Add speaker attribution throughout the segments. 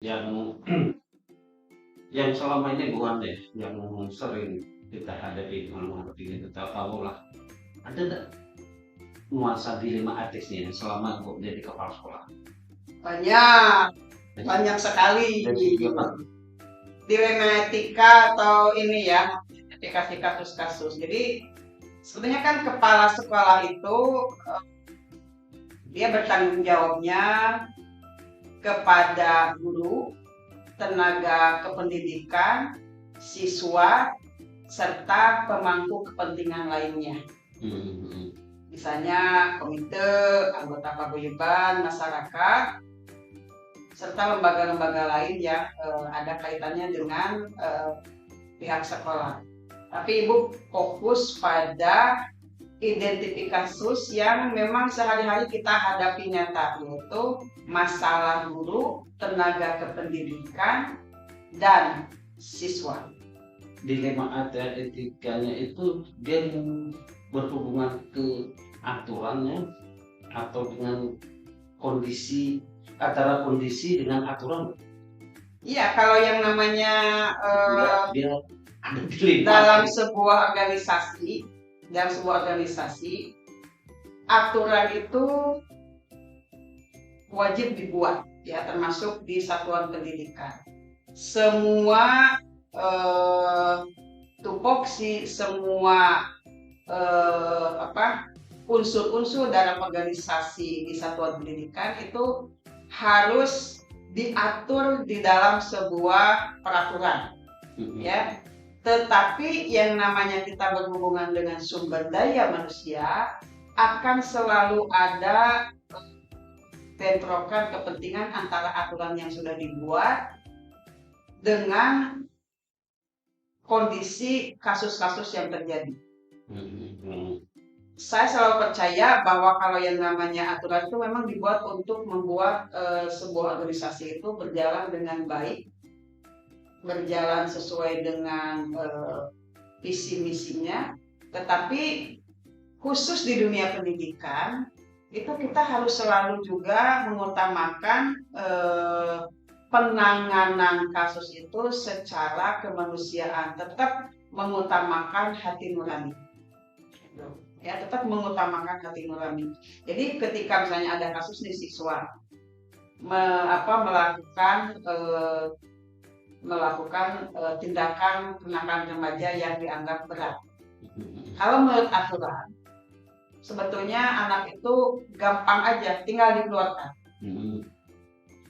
Speaker 1: yang yang selama ini bukan deh, yang sering kita hadapi menghadapi kita tahu lah. Ada nggak nuansa dilema etisnya selama jadi kepala sekolah?
Speaker 2: Banyak, banyak sekali
Speaker 1: Dan juga
Speaker 2: dilema etika atau ini ya, etika kasus-kasus. Jadi sebenarnya kan kepala sekolah itu dia bertanggung jawabnya kepada guru, tenaga kependidikan, siswa, serta pemangku kepentingan lainnya. Misalnya komite, anggota paguyuban, masyarakat, serta lembaga-lembaga lain yang ada kaitannya dengan pihak sekolah. Tapi Ibu fokus pada identifikasi kasus yang memang sehari-hari kita hadapi nyata, yaitu masalah guru, tenaga kependidikan, dan siswa.
Speaker 1: dilema etikanya itu dia berhubungan ke aturannya atau dengan kondisi antara kondisi dengan aturan.
Speaker 2: Iya, kalau yang namanya
Speaker 1: Dia ada dilema.
Speaker 2: dalam sebuah organisasi, aturan itu wajib dibuat, ya, termasuk di satuan pendidikan. Semua tupoksi, semua unsur-unsur dalam organisasi di satuan pendidikan itu harus diatur di dalam sebuah peraturan, ya. Tetapi yang namanya kita berhubungan dengan sumber daya manusia akan selalu ada bentrokan kepentingan antara aturan yang sudah dibuat dengan kondisi kasus-kasus yang terjadi. Saya selalu percaya bahwa kalau yang namanya aturan itu memang dibuat untuk membuat sebuah organisasi itu berjalan dengan baik, berjalan sesuai dengan visi misinya. Tetapi khusus di dunia pendidikan itu kita harus selalu juga mengutamakan penanganan kasus itu secara kemanusiaan, tetap mengutamakan hati nurani. Ya, tetap mengutamakan hati nurani. Jadi ketika misalnya ada kasus nih siswa melakukan tindakan kenakalan remaja yang dianggap berat. Kalau menurut aturan, sebetulnya anak itu gampang aja, tinggal dikeluarkan.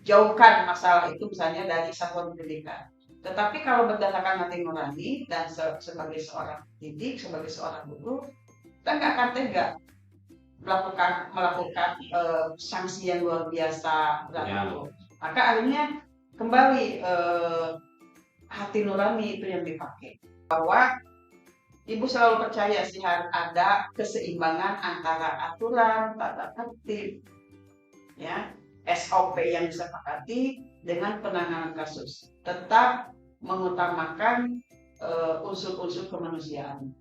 Speaker 2: Jauhkan masalah itu misalnya dari satuan pendidikan. Tetapi kalau berdasarkan hati nurani dan sebagai seorang pendidik, sebagai seorang guru, kita nggak akan tega melakukan sanksi yang luar biasa berat itu. Maka akhirnya kembali hati nurani itu yang dipakai. Bahwa Ibu selalu percaya sih ada keseimbangan antara aturan, tata tertib, ya, SOP yang disepakati dengan penanganan kasus. Tetap mengutamakan unsur-unsur kemanusiaan.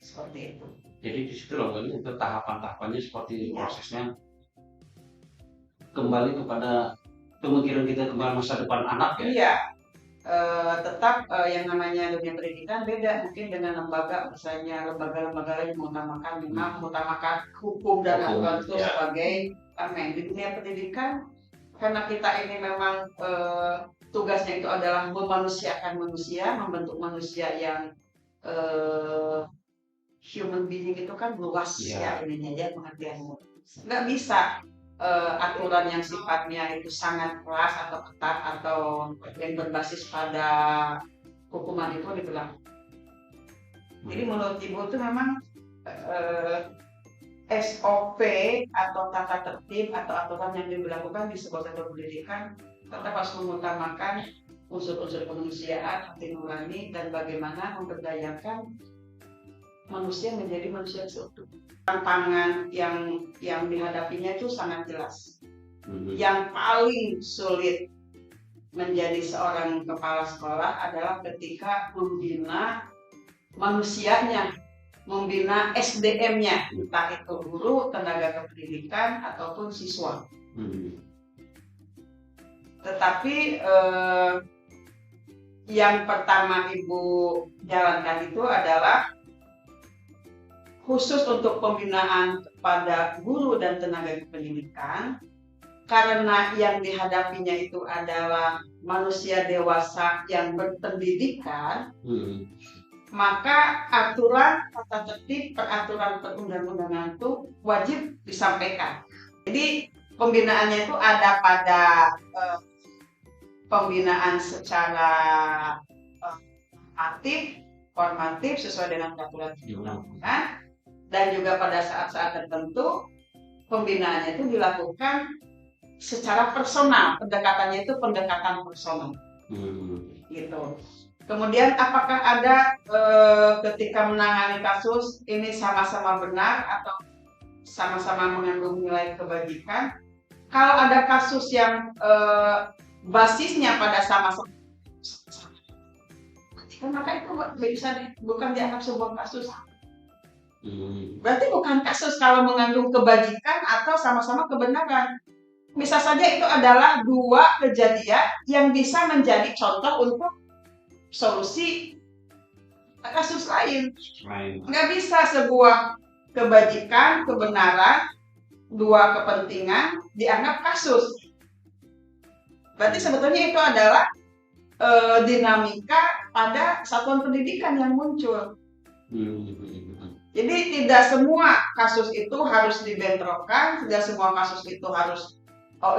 Speaker 2: Seperti itu.
Speaker 1: Jadi di situ loh, itu tahapan-tahapannya seperti prosesnya kembali kepada pemikiran kita kembali masa depan anak ya.
Speaker 2: Iya, tetap yang namanya dunia pendidikan beda mungkin dengan lembaga, misalnya lembaga-lembaga lain mengutamakan hukum dan aturan itu sebagai amen. Di dunia pendidikan karena kita ini memang tugasnya itu adalah memanusiakan manusia, membentuk manusia yang human being itu kan luas ya ininya ya pengertiannya. Nggak bisa aturan yang sifatnya itu sangat keras atau ketat atau yang berbasis pada hukuman itu diberlakukan. Jadi menurut Ibu itu memang SOP atau tata tertib atau aturan yang diberlakukan di sebuah satuan pendidikan tetap harus mengutamakan unsur-unsur kemanusiaan, hati nurani, dan bagaimana memberdayakan manusia menjadi manusia seutuh. Tantangan yang dihadapinya itu sangat jelas. Yang paling sulit menjadi seorang kepala sekolah adalah ketika membina manusianya, membina SDM-nya, entah itu guru, tenaga kependidikan, ataupun siswa. Tetapi yang pertama Ibu jalankan itu adalah khusus untuk pembinaan kepada guru dan tenaga pendidikan, karena yang dihadapinya itu adalah manusia dewasa yang berpendidikan, maka aturan tata tertib peraturan perundang-undangan itu wajib disampaikan. Jadi pembinaannya itu ada pada pembinaan secara aktif, formatif sesuai dengan peraturan perundang-undangan, dan juga pada saat-saat tertentu pembinaannya itu dilakukan secara personal, pendekatannya itu pendekatan personal, gitu. Kemudian apakah ada ketika menangani kasus ini sama-sama benar atau sama-sama mengandung nilai kebajikan? Kalau ada kasus yang basisnya pada sama-sama, maka itu bisa bukan dianggap sebuah kasus. Berarti bukan kasus kalau mengandung kebajikan atau sama-sama kebenaran. Bisa saja itu adalah dua kejadian yang bisa menjadi contoh untuk solusi kasus lain. Nggak bisa sebuah kebajikan, kebenaran, dua kepentingan dianggap kasus. Berarti sebetulnya itu adalah dinamika pada satuan pendidikan yang muncul. Jadi tidak semua kasus itu harus dibentrokkan, tidak semua kasus itu harus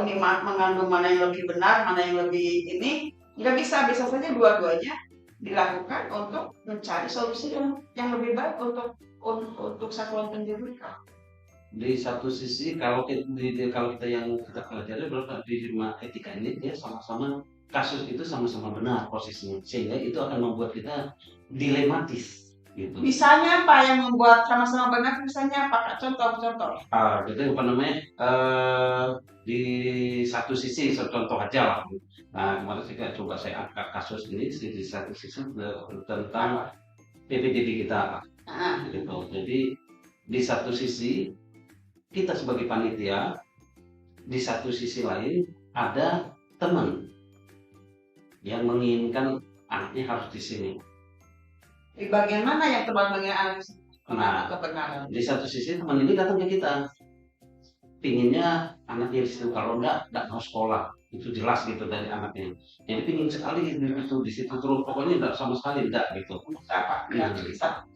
Speaker 2: ini mengandung mana yang lebih benar, mana yang lebih ini. Nggak bisa saja dua-duanya dilakukan untuk mencari solusi yang lebih baik untuk satuan pendidikan.
Speaker 1: Di satu sisi kalau kita yang kita pelajari berarti di ilmu etika ini dia sama-sama kasus itu sama-sama benar posisinya, sehingga itu akan membuat kita dilematis gitu.
Speaker 2: Misalnya apa yang membuat sama-sama benar? Misalnya apa? Contoh-contoh.
Speaker 1: Gitu apa namanya? Di satu sisi contoh aja lah. Nah, kemarin coba saya angkat kasus ini di satu sisi tentang PPDB kita. Gitu. Jadi di satu sisi kita sebagai panitia, di satu sisi lain ada teman yang menginginkan anaknya harus di sini.
Speaker 2: Di bagian mana yang teman menginginkan kebenaran?
Speaker 1: Di satu sisi teman ini datang ke kita, pinginnya anaknya di situ, kalau enggak mau sekolah, itu jelas gitu dari anaknya. Jadi pingin sekali itu di situ terus, pokoknya enggak sama sekali enggak gitu.
Speaker 2: Apa? Yang bisa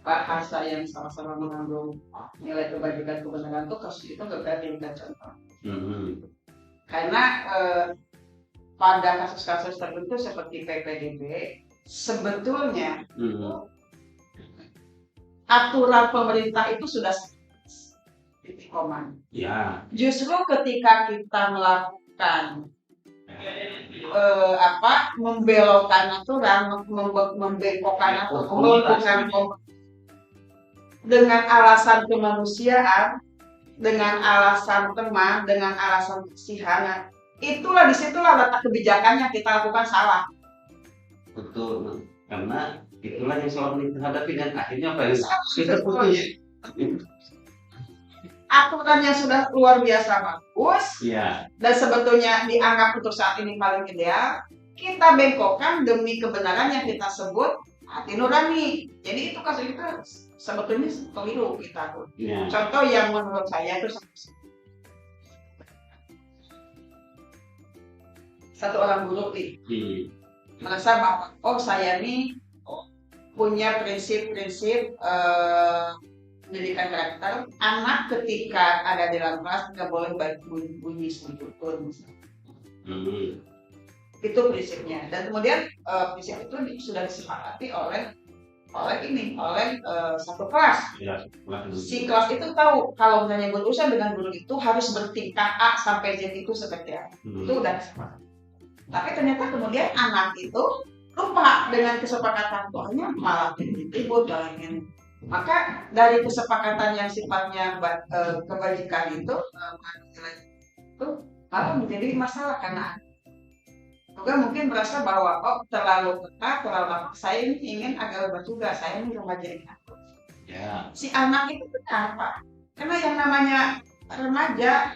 Speaker 2: bahasa yang sama-sama mengandung nilai kebajikan kebenaran itu kasus itu nggak berarti kita contoh. Karena pada kasus-kasus tertentu seperti PPDB sebetulnya aturan pemerintah itu sudah titik koma. Ya. Justru ketika kita melakukan membelokkan aturan, membengkokkan aturan dengan alasan kemanusiaan, dengan alasan teman, dengan alasan kasihan, disitulah letak kebijakan yang kita lakukan salah. Betul, karena itulah yang selalu kita hadapi dan akhirnya apa yang kita putus. Aturan yang sudah luar biasa bagus, dan sebetulnya dianggap untuk saat ini paling ideal, kita bengkokkan demi kebenaran yang kita sebut hati nurani. Jadi itu kasus itu sebetulnya keliru kita tuh. Contoh yang menurut saya itu satu orang guru nih merasa bahwa saya nih punya prinsip-prinsip pendidikan karakter. Anak ketika ada di dalam kelas nggak boleh bunyi sedikitpun. Itu prinsipnya. Dan kemudian prinsip itu sudah disepakati oleh satu kelas. Si kelas itu tahu kalau misalnya berurusan dengan guru itu harus bertingkah A sampai Z itu seperti apa. Itu udah disepakati. Tapi ternyata kemudian anak itu lupa dengan kesepakatan tuanya, malah ribut dan lain-lain. Maka dari kesepakatan yang sifatnya kebajikan itu malah menjadi masalah karena juga mungkin merasa bahwa terlalu ketat, terlalu lama. Saya ini ingin agak bertugas, saya ini remaja ini. Si anak itu benar Pak, karena yang namanya remaja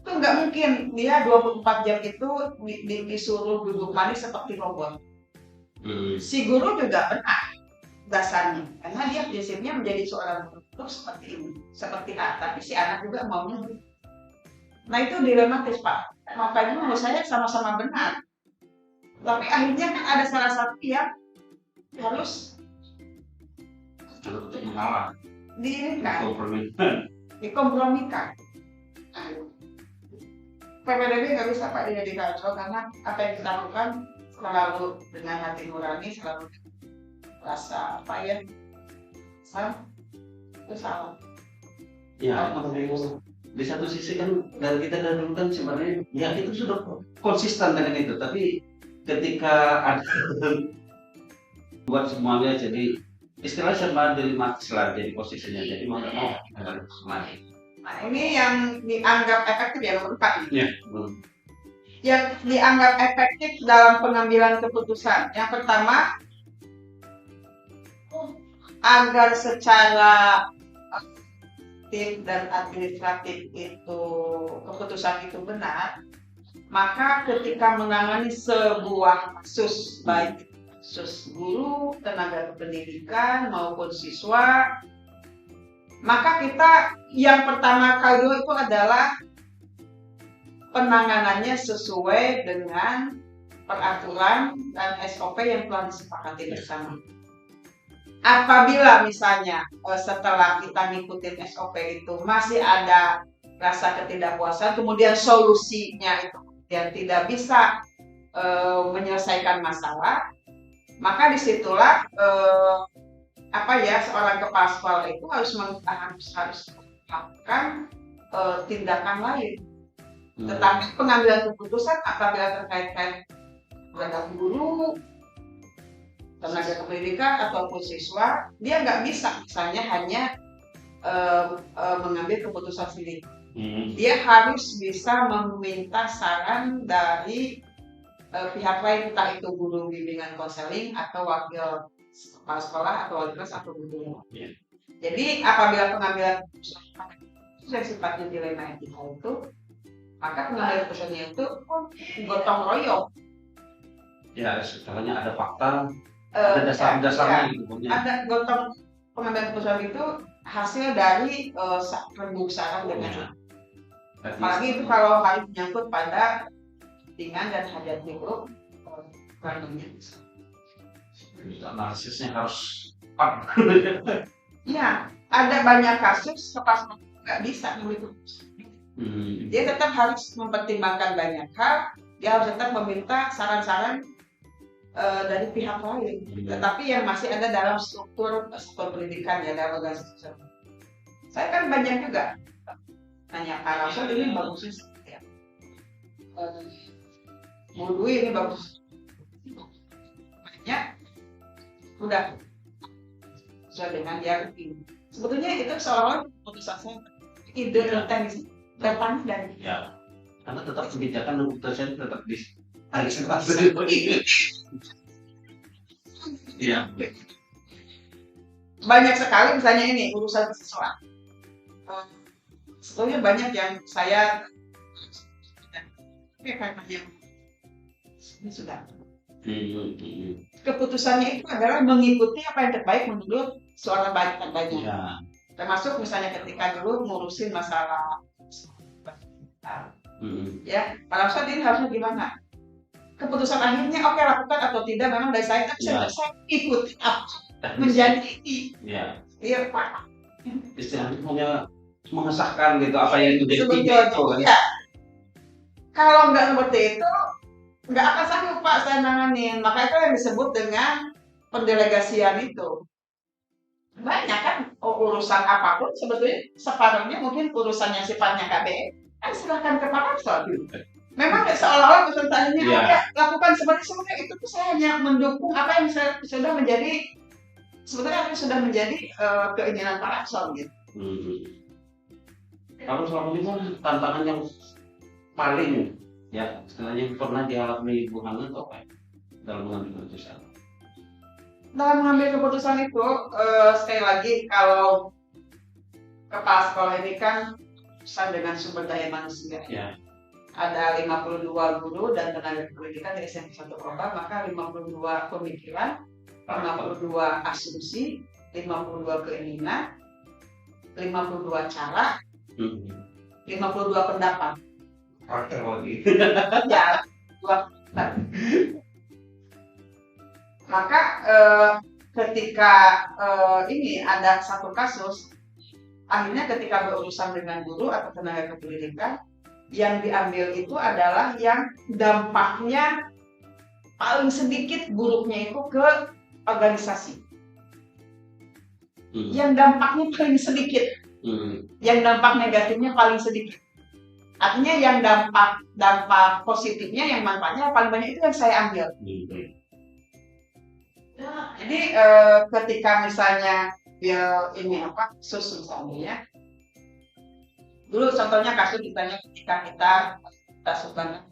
Speaker 2: Itu nggak mungkin dia 24 jam itu disuruh duduk manis seperti robot. Si guru juga benar dasarnya, karena dia prinsipnya menjadi seorang guru seperti ini, seperti A, tapi si anak juga maunya. Nah itu dilematis Pak. Makanya menurut saya sama-sama benar. Tapi akhirnya kan ada salah satu yang harus
Speaker 1: mengalah,
Speaker 2: dikompromikan. PPDB nggak bisa Pak dia dikacau, karena apa yang kita lakukan selalu dengan hati nurani, selalu rasa apa ya, salah itu salah.
Speaker 1: Ya, di satu sisi kan dari kita dari dulu kan sebenarnya ya itu sudah konsisten dengan itu, tapi ketika ada buat semuanya jadi istilah serba dilematis lah jadi posisinya, jadi mau nggak mau harus semuanya.
Speaker 2: Nah ini yang dianggap efektif ya nomor 4
Speaker 1: Ya.
Speaker 2: Yang dianggap efektif dalam pengambilan keputusan. Yang pertama, agar secara aktif dan administratif itu keputusan itu benar, maka ketika menangani sebuah kasus, baik kasus guru, tenaga kependidikan maupun siswa, maka kita yang pertama kali itu adalah penanganannya sesuai dengan peraturan dan SOP yang telah disepakati bersama. Apabila misalnya setelah kita ngikutin SOP itu masih ada rasa ketidakpuasan, kemudian solusinya itu yang tidak bisa menyelesaikan masalah, maka disitulah seorang kepala sekolah itu harus melakukan tindakan lain. Tetapi pengambilan keputusan apabila terkait terhadap guru, tenaga pendidikan ataupun siswa, dia nggak bisa misalnya hanya mengambil keputusan sendiri. Dia harus bisa meminta saran dari pihak lain, entah itu guru bimbingan konseling atau wakil kepala sekolah atau wali kelas atau guru. Jadi apabila pengambilan keputusan yang sifatnya dilema etika itu, maka pengambilan keputusannya itu gotong royong.
Speaker 1: Ya, setelahnya ada fakta, ada dasar-dasarnya gitu.
Speaker 2: Ada gotong pengambilan keputusan itu hasil dari rembuk saran dengan. Apalagi itu kalau harus menyangkut pada kepentingan dan hajat hidup randomnya.
Speaker 1: Analisisnya harus pas.
Speaker 2: Iya, ada banyak kasus kepala sekolah nggak bisa begitu. Dia tetap harus mempertimbangkan banyak hal, dia harus tetap meminta saran-saran dari pihak lain, tetapi yang masih ada dalam struktur pendidikan ya, dalam organisasi. Saya kan banyak juga nanya langsung, ini bagusnya seperti apa? Mau ini bagus, banyak udah sesuai dengan dia ini. Sebetulnya itu seolah-olah keputusan saya, ide teknis datang dari.
Speaker 1: Ya, karena tetap kebijakan dan keputusan tetap di harus Iya.
Speaker 2: Banyak sekali misalnya ini urusan siswa. Sebetulnya banyak yang saya karena yang ini sudah. Keputusannya itu adalah mengikuti apa yang terbaik menurut suara banyak. Ya. Termasuk misalnya ketika dulu ngurusin masalah ya, pada saat ini harusnya gimana? Keputusan akhirnya oke lakukan atau tidak memang dari saya, tapi saya ikut menjadi iya Pak.
Speaker 1: Istilahnya hanya mengesahkan gitu apa yang menjadi itu kan.
Speaker 2: Ya. Kalau nggak seperti itu nggak akan sanggup Pak saya nanganin. Maka itu yang disebut dengan pendelegasian itu. Banyak kan urusan apapun sebetulnya separuhnya mungkin urusan yang sifatnya KBM kan silahkan ke Pak Kapsol. Memang seolah-olah pesertanya lakukan seperti itu tuh saya hanya mendukung apa yang sudah menjadi sebetulnya sudah menjadi keinginan Pak Kapsol gitu.
Speaker 1: Kalau selama ini tantangan yang paling ya istilahnya pernah dialami Ibu Hana atau apa dalam mengambil keputusan?
Speaker 2: Dalam mengambil keputusan itu sekali lagi kalau kepala sekolah ini kan berurusan dengan sumber daya manusia.
Speaker 1: Ya.
Speaker 2: Ada 52 guru dan tenaga pendidikan di SMP 1 Kota, maka 52 pemikiran, 52 asumsi, 52 keinginan, 52 cara, 52 pendapat.
Speaker 1: Karakter lagi.
Speaker 2: Ya, maka ketika ini ada satu kasus, akhirnya ketika berurusan dengan guru atau tenaga kependidikan, yang diambil itu adalah yang dampaknya paling sedikit buruknya itu ke organisasi. Yang dampaknya paling sedikit, yang dampak negatifnya paling sedikit. Artinya yang dampak positifnya, yang manfaatnya paling banyak itu yang saya ambil. Jadi ketika misalnya ini kasus misalnya, dulu contohnya kasus ketika kita minta sumbangan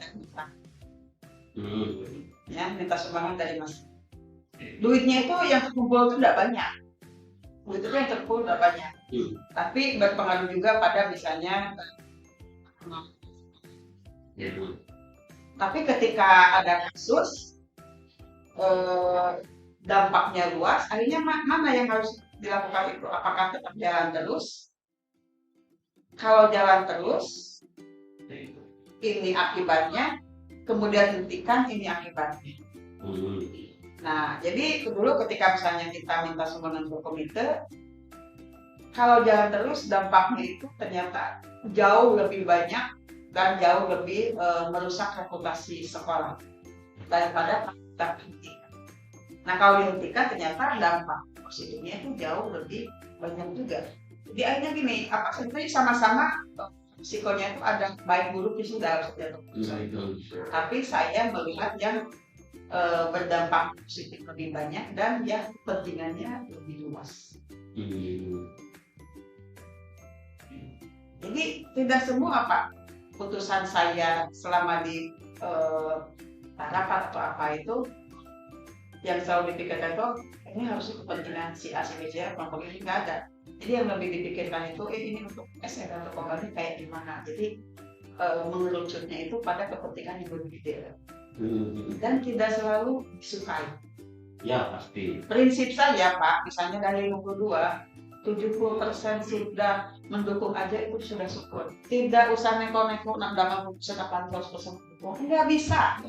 Speaker 2: minta sumbangan dari mas. Duitnya itu yang terkumpul itu tidak banyak. Duit itu yang terkumpul tidak banyak. Tapi berpengaruh juga pada misalnya. Tapi ketika ada kasus dampaknya luas, akhirnya mana yang harus dilakukan itu? Apakah tetap jalan terus? Kalau jalan terus, ini akibatnya, kemudian hentikan, ini akibatnya. Nah, jadi dulu ketika misalnya kita minta sumbangan ke komite, kalau jalan terus dampaknya itu ternyata jauh lebih banyak dan jauh lebih merusak reputasi sekolah daripada kita hentikan. Nah, kalau dihentikan ternyata dampak positifnya itu jauh lebih banyak juga. Jadi akhirnya gini, sebenarnya sama-sama risikonya itu ada baik buruk itu sudah harus jatuh. Tapi saya melihat yang berdampak positif lebih banyak dan yang kepentingannya lebih luas. Jadi tidak semua putusan saya selama di rapat atau apa itu yang selalu dipikirkan itu ini harusnya kepentingan si A, si B, si kelompok ini nggak ada. Jadi yang lebih dipikirkan itu ini untuk SR atau kembali kayak gimana. Jadi mengerucutnya itu pada kepentingan yang berbeda dan tidak selalu disukai.
Speaker 1: Ya pasti.
Speaker 2: Prinsip saya Pak, misalnya dari 70% sudah mendukung aja itu sudah syukur. Tidak usah neko-neko nak dalam keputusan 100% mendukung. Nggak bisa.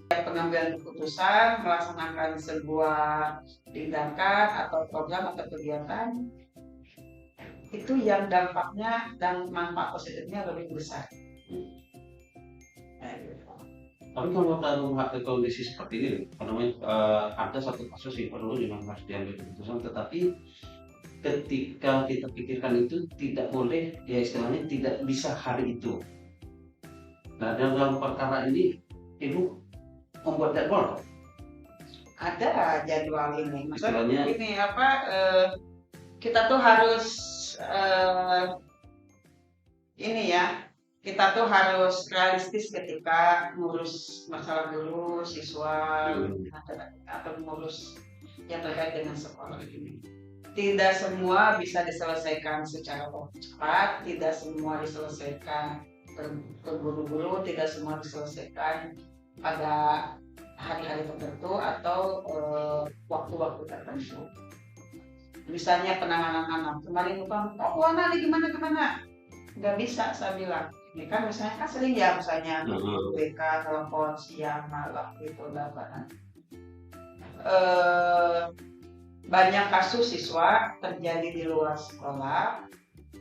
Speaker 2: Pengambilan keputusan melaksanakan sebuah tindakan atau program atau kegiatan itu yang dampaknya dan manfaat positifnya lebih besar.
Speaker 1: Tapi kalau dalam kondisi seperti ini, ada satu kasus yang perlu memang harus diambil keputusan, tetapi ketika kita pikirkan itu tidak boleh, ya istilahnya tidak bisa hari itu. Nah, dalam perkara ini Ibu membuat jadwal?
Speaker 2: Ada jadwal ini.
Speaker 1: Maksudnya
Speaker 2: ini kita tuh harus kita tuh harus realistis ketika ngurus masalah guru, siswa, atau ngurus yang terkait dengan sekolah ini. Tidak semua bisa diselesaikan secara cepat, tidak semua diselesaikan ke guru-guru, tidak semua diselesaikan pada hari-hari tertentu atau waktu-waktu tertentu. Misalnya penanganan anak, kemarin bukan, anak gimana? Nggak bisa saya bilang. Ini kan misalnya kan sering ya misalnya BK telepon siang malam gitu banyak kasus siswa terjadi di luar sekolah,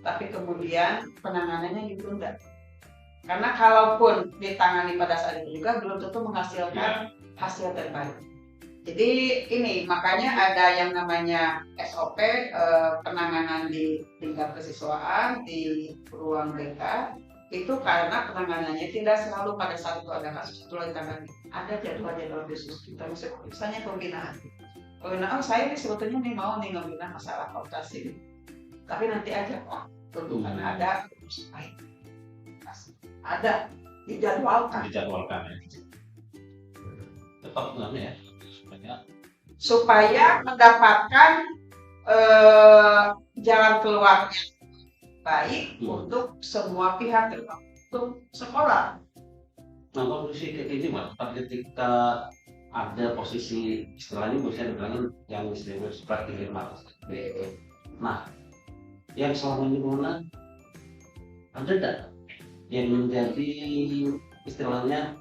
Speaker 2: tapi kemudian penanganannya ditunda. Karena kalaupun ditangani pada saat itu juga belum tentu menghasilkan hasil terbaik. Jadi ini makanya ada yang namanya SOP penanganan di tingkat kesiswaan di ruang BK itu karena penanganannya tidak selalu pada saat itu ada kasus itu ditangani. Ada jadwal-jadwal khusus kita misalnya pembinaan. Saya ini sebetulnya mau ngebina masalah akuntansi, tapi nanti aja tunggu karena ada baik. Ada dijadwalkan ya.
Speaker 1: Tetap ya
Speaker 2: supaya mendapatkan jalan keluar baik untuk semua pihak, termasuk sekolah.
Speaker 1: Nah, kondisi kayak gini Mas, ketika ada posisi istilahnya bisa dibilang yang istilahnya seperti dilema. Nah, yang selama ini mana ada tidak yang menjadi istilahnya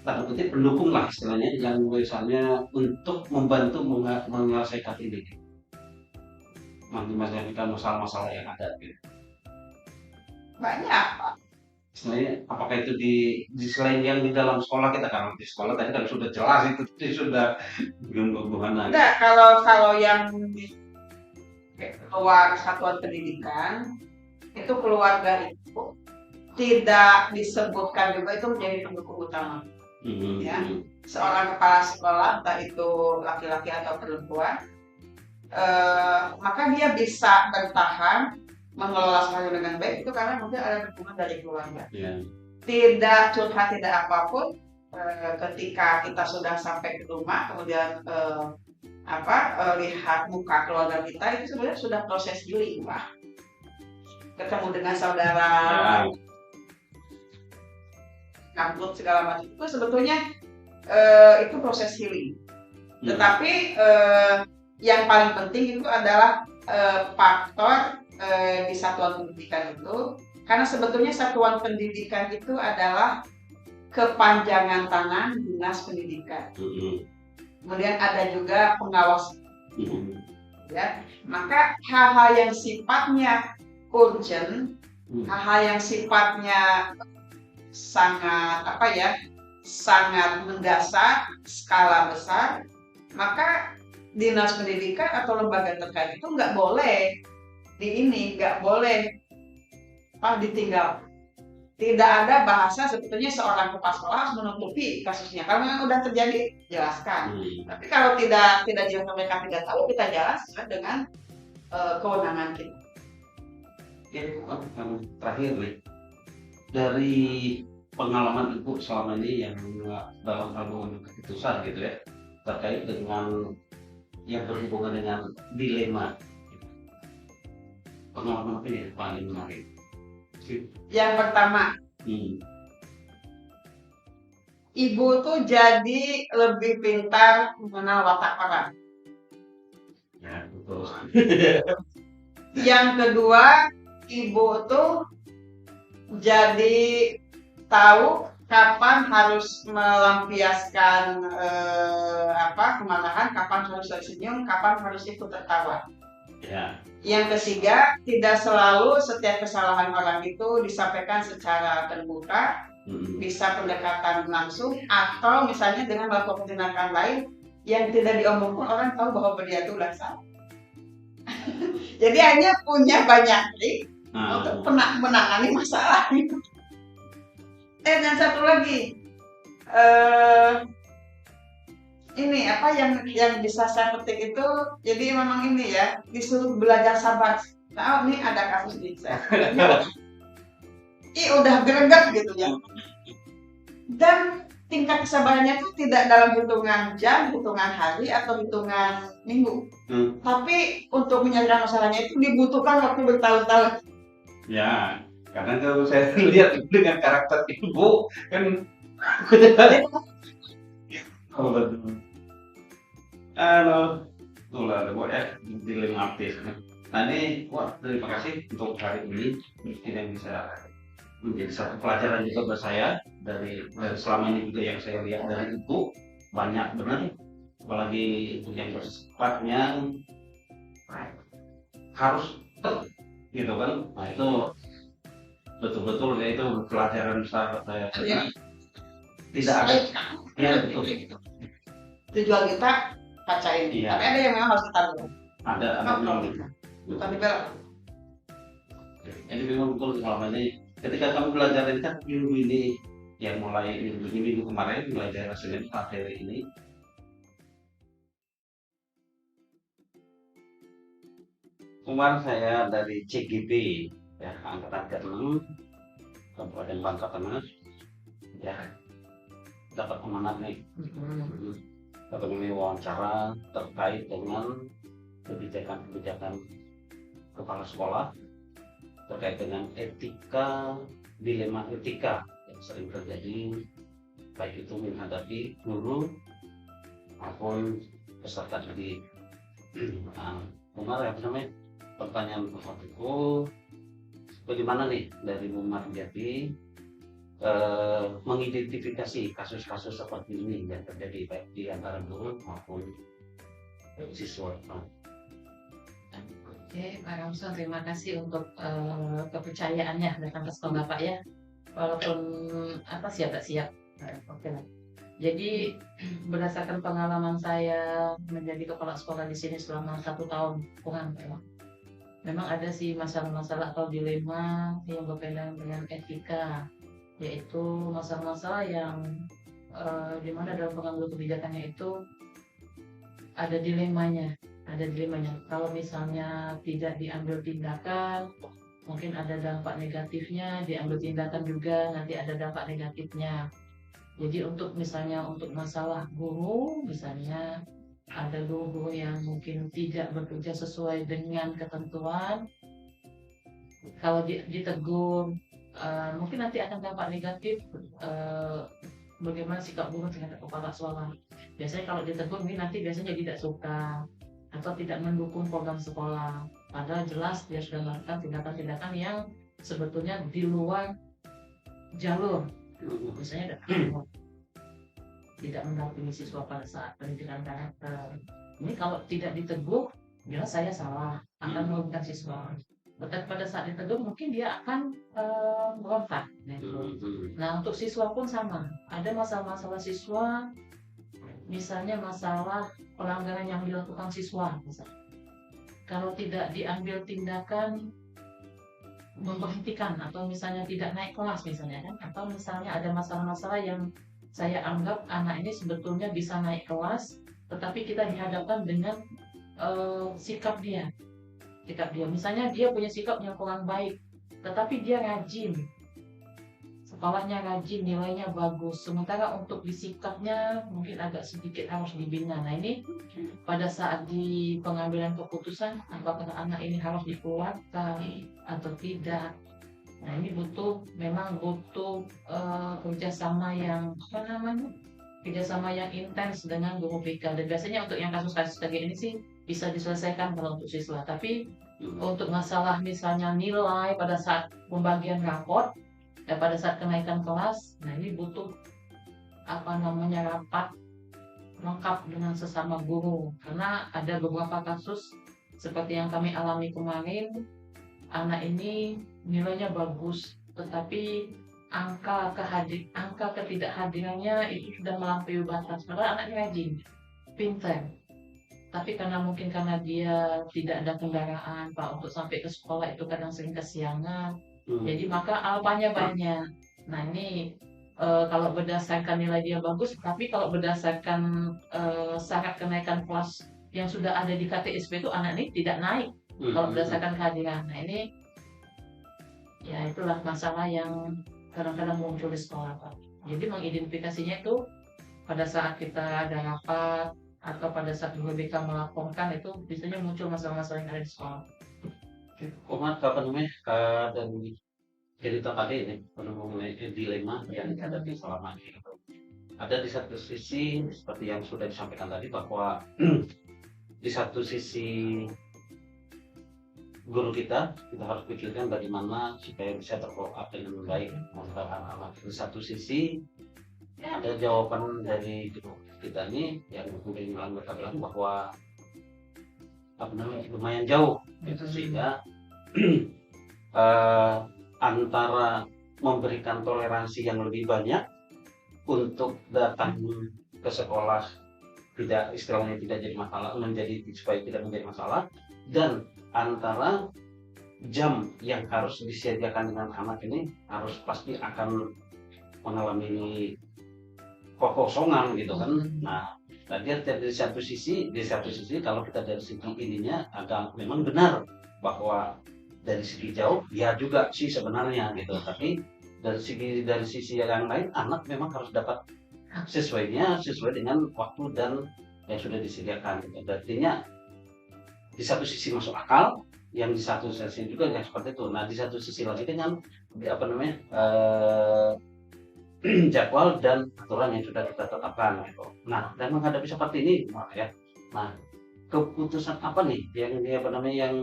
Speaker 1: tanda kutip pendukung lah istilahnya yang misalnya untuk membantu menyelesaikan ini masalah-masalah yang ada gitu.
Speaker 2: Banyak, Pak.
Speaker 1: Sebenarnya apakah itu di selain yang di dalam sekolah kita kan di sekolah tadi kan sudah jelas itu sudah gimana
Speaker 2: Enggak, kalau yang di luar satuan pendidikan itu keluarga itu tidak disebutkan juga itu menjadi pendukung utama. Ya. Seorang kepala sekolah, entah itu laki-laki atau perempuan, maka dia bisa bertahan mengelola semuanya dengan baik itu karena mungkin ada dukungan dari keluarga. Tidak curhat, tidak apapun, ketika kita sudah sampai ke rumah kemudian lihat muka keluarga kita itu sebenarnya sudah proses healing, Pak. Ketemu dengan saudara, ngangkut segala macam itu sebetulnya itu proses healing. Tetapi yang paling penting itu adalah faktor di satuan pendidikan itu, karena sebetulnya satuan pendidikan itu adalah kepanjangan tangan dinas pendidikan. Kemudian ada juga pengawas. Ya, maka hal-hal yang sifatnya urgent, hal-hal yang sifatnya sangat mendasar, skala besar, maka dinas pendidikan atau lembaga terkait itu nggak boleh ditinggal. Tidak ada bahasa sebetulnya seorang kepala sekolah harus menutupi kasusnya. Kalau memang udah terjadi, jelaskan. Tapi kalau tidak jelas, mereka tidak tahu, kita jalan sesuai dengan kewenangan kita.
Speaker 1: Ya, terakhir nih, dari pengalaman Ibu selama ini yang dalam hal keputusan gitu ya, terkait dengan yang berhubungan dengan dilema, pengalaman apa yang paling menarik?
Speaker 2: Yang pertama, Ibu tuh jadi lebih pintar mengenal watak orang.
Speaker 1: Ya, betul.
Speaker 2: Yang kedua, Ibu tuh jadi tahu kapan harus melampiaskan kemarahan, kapan harus tersenyum, kapan harus ikut tertawa.
Speaker 1: Ya.
Speaker 2: Yang ketiga, tidak selalu setiap kesalahan orang itu disampaikan secara terbuka, bisa pendekatan langsung, atau misalnya dengan melakukan tindakan lain yang tidak diomongkan, orang tahu bahwa dia itu udah salah. Jadi hanya punya banyak trik untuk menangani masalah itu. Dan satu lagi, ini yang bisa saya petik itu, jadi memang ini ya, disuruh belajar sabar. Nah, ini ada kasus di saya. Udah greget gitu ya. Dan tingkat kesabarannya itu tidak dalam hitungan jam, hitungan hari, atau hitungan minggu. Tapi untuk menyelesaikan masalahnya itu dibutuhkan waktu bertahun-tahun.
Speaker 1: Ya, karena kalau saya lihat dengan karakter Ibu kan dilematis. Nah ini, terima kasih untuk hari ini yang bisa menjadi satu pelajaran juga buat saya dari selama ini juga yang saya lihat dari Ibu banyak benar, apalagi yang bersifatnya harus gitu kan. Nah itu betul-betul ya itu pelajaran besar saya. Tidak ada. Ya betul.
Speaker 2: Tujuan kita kaca ini. Tapi ada yang memang harus kita bela.
Speaker 1: Ada
Speaker 2: bukan dibela.
Speaker 1: Jadi memang betul selama ini ketika kamu belajar ini kan minggu ini yang mulai minggu kemarin mulai dari Senin hari ini. Kemarin saya dari CGB ya, angkatan ke-6 Kabupaten Bangka Tengah ya, dapat amanat nih dapat wawancara terkait dengan kebijakan kepala sekolah terkait dengan etika, dilema etika yang sering terjadi baik itu menghadapi guru maupun peserta didik. Umar, pertanyaan pertamaku, bagaimana nih dari Umar Jati mengidentifikasi kasus-kasus seperti ini yang terjadi baik di antara guru maupun siswa?
Speaker 3: Oke, Pak Ramson, terima kasih untuk kepercayaannya datang ke sekolah Bapak ya. Walaupun siap tak siap. Oke lah. Jadi berdasarkan pengalaman saya menjadi kepala sekolah di sini selama 1 tahun kurang, memang ada sih masalah-masalah atau dilema yang berkaitan dengan etika, yaitu masalah-masalah yang dimana dalam pengambil kebijakannya itu ada dilemanya. Kalau misalnya tidak diambil tindakan, mungkin ada dampak negatifnya, diambil tindakan juga nanti ada dampak negatifnya. Jadi untuk masalah guru, misalnya ada guru yang mungkin tidak bekerja sesuai dengan ketentuan, kalau ditegur, mungkin nanti akan dampak negatif bagaimana sikap guru terhadap kepala sekolah. Biasanya kalau ditegur nanti biasanya tidak suka atau tidak mendukung program sekolah, padahal jelas dia sudah melakukan tindakan-tindakan yang sebetulnya di luar jalur. Misalnya tidak mendampingi siswa pada saat pendidikan karakter. Ini kalau tidak ditegur, jelas saya salah, akan merugikan siswa. Tetapi pada saat ditegur mungkin dia akan berontak. Nah, untuk siswa pun sama. Ada masalah-masalah siswa, misalnya masalah pelanggaran yang dilakukan siswa. Misalnya. Kalau tidak diambil tindakan memberhentikan atau misalnya tidak naik kelas misalnya kan, atau misalnya ada masalah-masalah yang saya anggap anak ini sebetulnya bisa naik kelas, tetapi kita dihadapkan dengan sikap dia, misalnya dia punya sikap yang kurang baik, tetapi dia rajin, sekolahnya rajin, nilainya bagus, sementara untuk disikapnya mungkin agak sedikit harus dibina. Nah ini pada saat di pengambilan keputusan apakah anak ini harus dikeluarkan atau tidak. Nah ini memang butuh kerjasama yang intens dengan guru BK. Dan biasanya untuk yang kasus-kasus kayak ini sih bisa diselesaikan kalau untuk siswa. Tapi untuk masalah misalnya nilai pada saat pembagian raport, pada saat kenaikan kelas, nah ini butuh rapat lengkap dengan sesama guru. Karena ada beberapa kasus seperti yang kami alami kemarin, anak ini nilainya bagus, tetapi angka ketidakhadirannya itu sudah melampaui batas. Padahal anaknya rajin, pintar, tapi karena dia tidak ada kendaraan Pak untuk sampai ke sekolah, itu kadang sering kesiangan. Jadi maka alpanya banyak. Nah ini kalau berdasarkan nilai dia bagus, tapi kalau berdasarkan syarat kenaikan kelas yang sudah ada di KTSP itu anak ini tidak naik kalau berdasarkan kehadiran. Nah ini ya itulah masalah yang kadang-kadang muncul di sekolah Pak. Jadi mengidentifikasinya itu pada saat kita ada rapat atau pada saat guru BK melaporkan, itu biasanya muncul masalah-masalah yang ada di sekolah.
Speaker 1: Umar, dan cerita tadi ini mengenai dilema yang dihadapi selama ini. Ada di satu sisi seperti yang sudah disampaikan tadi bahwa di satu sisi guru kita harus pikirkan bagaimana supaya bisa terfollow up dengan baik antara anak-anak. Di satu sisi ada jawaban dari guru kita ini yang kemudian mereka bilang bahwa lumayan jauh itu, sehingga antara memberikan toleransi yang lebih banyak untuk datang ke sekolah istilahnya tidak jadi masalah, supaya tidak menjadi masalah, dan antara jam yang harus disediakan dengan anak ini harus pasti akan mengalami kekosongan gitu kan. Nah, tadi dari satu sisi kalau kita dari segi ininya agak memang benar bahwa dari segi jauh ya juga sih sebenarnya gitu, tapi dari sisi yang lain anak memang harus dapat sesuai dengan waktu dan yang sudah disediakan gitu. Artinya di satu sisi masuk akal, yang di satu sisi juga yang seperti itu. Nah di satu sisi lagi dengan apa namanya jadwal dan aturan yang sudah kita tetapkan gitu. Nah dan menghadapi seperti ini ya. Nah keputusan apa nih yang apa namanya yang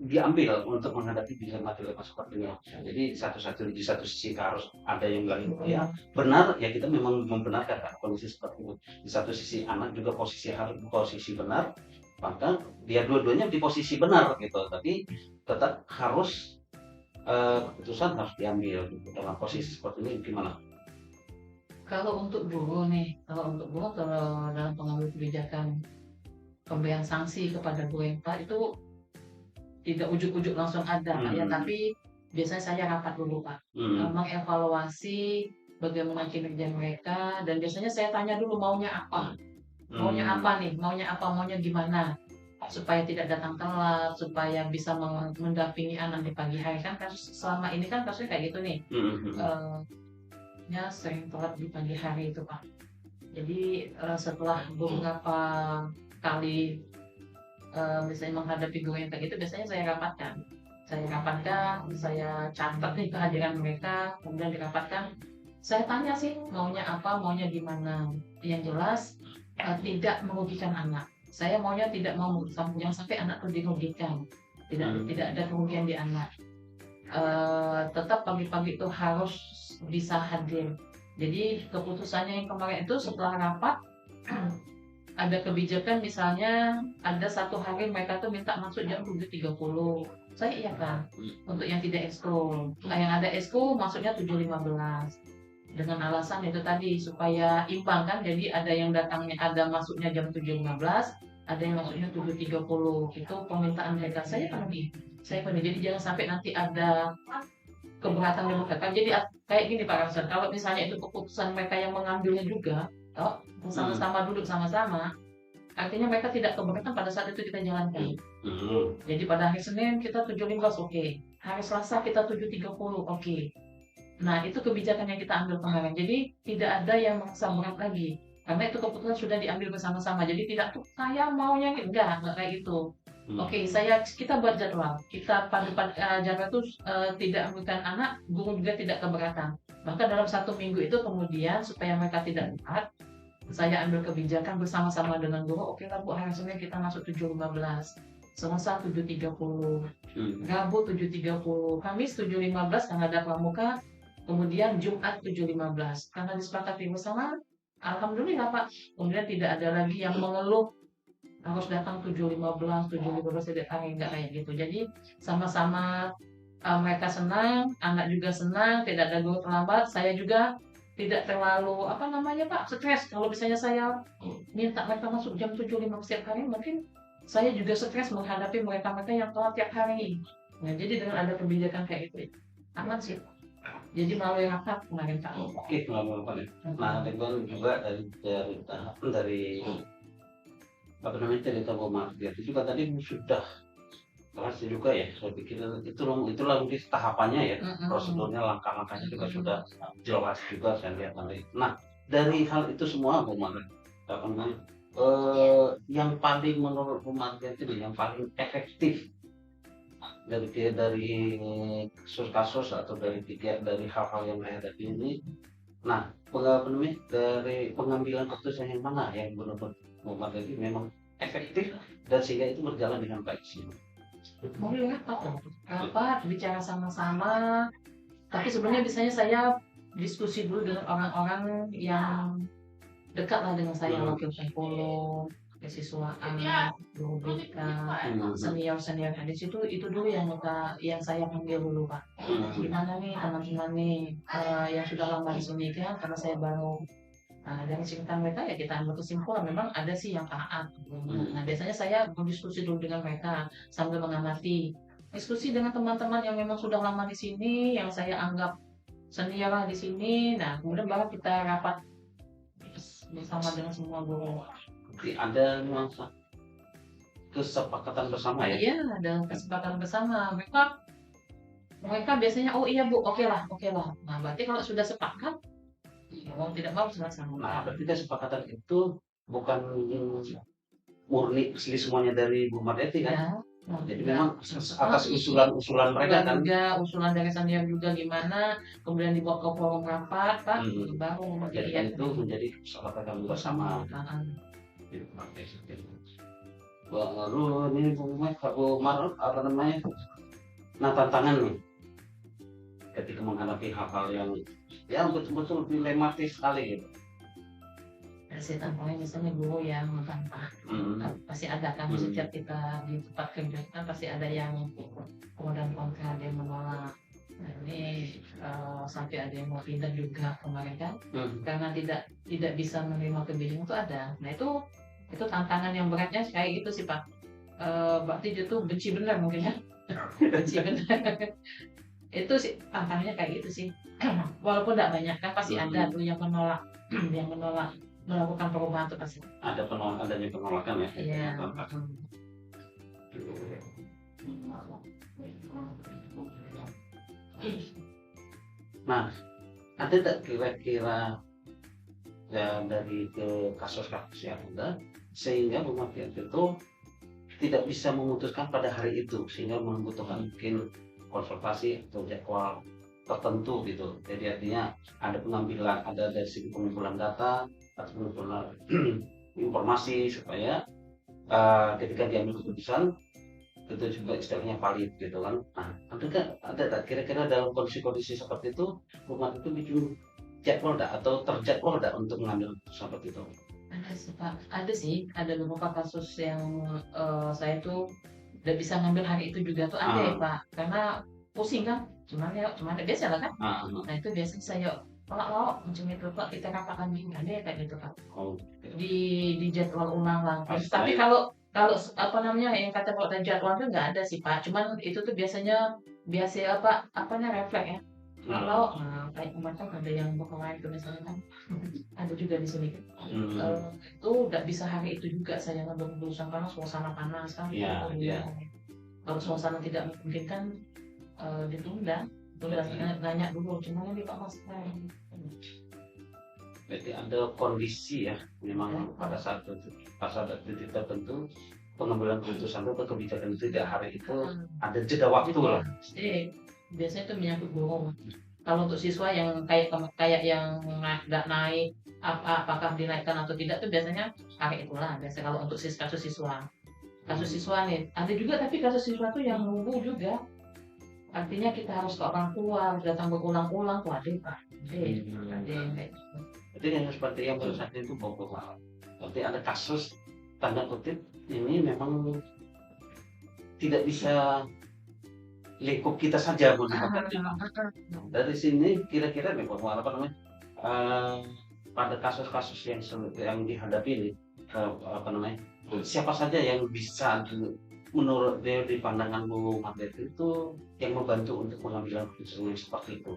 Speaker 1: diambil untuk menghadapi dilema-dilema seperti ini. Jadi di satu sisi harus ada yang bilang ya benar ya kita memang membenarkan kan kondisi seperti itu. Di satu sisi anak juga posisi benar, maka dia dua-duanya di posisi benar gitu. Tapi tetap harus keputusan harus diambil gitu. Dalam posisi seperti ini gimana?
Speaker 3: Kalau untuk guru kalau dalam pengambil kebijakan pemberian sanksi kepada guru yang telat itu tidak ujuk-ujuk langsung ada Pak ya, tapi biasanya saya rapat dulu Pak, mengevaluasi bagaimana kinerja mereka, dan biasanya saya tanya dulu maunya apa nih, maunya gimana, supaya tidak datang telat, supaya bisa mendampingi anak di pagi hari. Kan kasus selama ini kan kasusnya kayak gitu nih, ya sering telat di pagi hari itu Pak. Jadi setelah beberapa kali misalnya menghadapi guru yang kayak gitu, biasanya saya rapatkan, saya catat nih kehadiran mereka, kemudian dirapatkan, saya tanya sih maunya apa, maunya gimana. Yang jelas tidak merugikan anak. Saya maunya tidak mau jangan sampai anak itu dirugikan, tidak ada kerugian di anak. Tetap pagi-pagi itu harus bisa hadir. Jadi keputusannya yang kemarin itu setelah rapat ada kebijakan, misalnya ada satu hari mereka tuh minta masuk jam 7.30, saya iya kan untuk yang tidak ekskul. Nah yang ada ekskul masuknya 7.15 dengan alasan itu tadi supaya imbang kan, jadi ada yang datangnya ada masuknya jam 7.15, ada yang masuknya 7.30. Itu permintaan mereka, saya penuhi. Jadi jangan sampai nanti ada keberatan dari mereka. Jadi kayak gini Pak Ramsan, kalau misalnya itu keputusan mereka yang mengambilnya juga, sama-sama duduk sama-sama, artinya mereka tidak keberatan pada saat itu kita jalankan. Jadi pada hari Senin kita 7.15 oke, hari Selasa kita 7.30 oke. Nah itu kebijakan yang kita ambil kemarin. Jadi tidak ada yang merasa berat lagi, karena itu keputusan sudah diambil bersama-sama. Jadi tidak tuh saya maunya enggak kayak gitu. Oke, kita buat jadwal. Kita pada jadwal itu tidak merugikan anak, guru juga tidak keberatan. Maka dalam 1 minggu itu kemudian supaya mereka tidak berat, saya ambil kebijakan bersama-sama dengan guru. Oke lah Bu, hari Senin kita masuk 7.15, Selasa 7.30, Rabu 7.30, Kamis 7.15 karena ada pramuka, kemudian Jumat 7.15. Karena disepakati bersama, alhamdulillah Pak. Kemudian tidak ada lagi yang mengeluh harus datang 7.15 tidak kayak gitu. Jadi sama-sama mereka senang, anak juga senang, tidak ada guru terlambat, saya juga tidak terlalu Pak stres. Kalau misalnya saya minta mereka masuk jam 7.15 setiap hari, mungkin saya juga stres menghadapi mereka yang telat tiap hari. Nah jadi dengan ada kebijakan kayak itu aman sih. Jadi melalui rapat kemarin Pak.
Speaker 1: Oke, melalui rapat ya. Nah dengan juga dari apa namanya cerita Bu Mardia itu juga tadi sudah kelas juga ya. Saya pikir itulah mungkin tahapannya ya, prosedurnya, langkah-langkahnya juga sudah jelas juga saya lihat nanti. Nah dari hal itu semua Bu Mardia, apa namanya yang paling menurut Bu Mardia itu yang paling efektif dari kasus-kasus atau dari hal-hal yang dihadapi ini. Nah dari pengambilan keputusan yang mana yang benar-benar Muhammad itu memang efektif dan sehingga itu berjalan dengan baik sih.
Speaker 3: Rapat bicara sama-sama, tapi sebenarnya biasanya saya diskusi dulu dengan orang-orang yang dekat lah dengan saya, wakil psikolog, kesiswaan, guru BK, senior di situ. Itu dulu yang saya panggil dulu Pak. Gimana nih teman-teman nih yang sudah lama di sini kan, karena saya baru. Nah, dari cerita mereka ya kita ambil kesimpulan memang ada sih yang taat. Nah, biasanya saya berdiskusi dulu dengan mereka sambil mengamati. Diskusi dengan teman-teman yang memang sudah lama di sini, yang saya anggap senior di sini. Nah, kemudian baru kita rapat bersama dengan semua guru.
Speaker 1: Jadi ada nuansa kesepakatan bersama ya?
Speaker 3: Iya, ada kesepakatan bersama. Mereka biasanya oh iya Bu, oke lah. Nah, berarti kalau sudah sepakat, mau tidak mau sama-sama.
Speaker 1: Nah, berarti kesepakatan itu bukan murni asli semuanya dari Bu Mardeti kan?
Speaker 3: Ya.
Speaker 1: Jadi memang atas usulan-usulan mereka kan.
Speaker 3: Juga usulan dari Sandiaga juga gimana, kemudian dibawa ke forum rapat, Pak, baru
Speaker 1: Menjadikan itu menjadi kesepakatan bersama. Gitu, baru ini Bu Mar apa namanya? Nah, tantangan nih ketika menghadapi hal-hal yang ya betul-betul dilematis sekali gitu.
Speaker 3: Kasih tantangan misalnya guru yang tanpa pasti ada kan setiap kita di tempat kerja kan pasti ada yang kemudian kontra, ada yang menolak. Nah, ini sampai ada yang mau pindah juga kemarin kan karena tidak bisa menerima kebijakan itu ada. Nah itu tantangan yang beratnya kayak gitu sih Pak. Berarti dia tuh benci benar mungkin ya. Benci benar. Itu sih tantangannya kayak gitu sih. Walaupun tidak banyak kan pasti ada tuh yang menolak yang menolak melakukan perubahan itu pasti.
Speaker 1: Ada adanya penolakan ya.
Speaker 3: Iya.
Speaker 1: Nah, ada tak kira-kira ya dari kasus-kasus yang ada sehingga Bu Mardianti itu tidak bisa memutuskan pada hari itu sehingga membutuhkan mungkin konsultasi atau jadwal tertentu gitu. Jadi artinya ada pengambilan, ada dari segi pengumpulan data atau pengumpulan informasi supaya ketika diambil keputusan itu juga istilahnya valid gitu kan. Nah, ada tak kira-kira dalam kondisi-kondisi seperti itu rumah itu bikin jadwal atau terjadwal untuk mengambil keputusan seperti itu?
Speaker 3: Ada sih Pak, ada beberapa kasus yang saya tuh udah bisa ngambil hari itu juga tuh ada ya Pak, karena pusing kan, cuman biasa lah kan. Nah itu biasanya saya kalau macam itu Pak, kita katakan gini ada ya kayak gitu Pak. Di jadwal ulang lah. Tapi kalau apa namanya yang kata kalau jadwal itu nggak ada sih Pak, cuman itu tuh biasa refleks ya. Kalau kayak kemarin ada yang berkelahi itu misalnya kan ada juga di sini itu nggak bisa hari itu juga saya ngambil keputusan karena suasana panas kan. Kalau suasana tidak memungkinkan ditunda nanya dulu cuma ini Pak Mas.
Speaker 1: Berarti ada kondisi ya memang pada saat titik tertentu pengambilan keputusan atau kebijakan itu tidak hari itu ada jeda waktu lah.
Speaker 3: Biasanya itu menyangkut guru. Kalau untuk siswa yang kayak yang nggak naik apakah dinaikkan atau tidak itu biasanya hari itulah. Biasanya kalau untuk kasus siswa nih ada juga, tapi kasus siswa tuh yang nunggu juga. Artinya kita harus ke orang tua, datang berulang-ulang tuh ada Pak. Ada yang kayak gitu.
Speaker 1: Jadi yang seperti yang baru saja itu bahwa berarti ada kasus tanda kutip ini memang tidak bisa lingkup kita saja Bu. Dari sini kira-kira memang apa namanya pada kasus-kasus yang dihadapi ini siapa saja yang bisa menurut di pandangan Bu Mardianti itu yang membantu untuk mengambil keputusan yang seperti itu?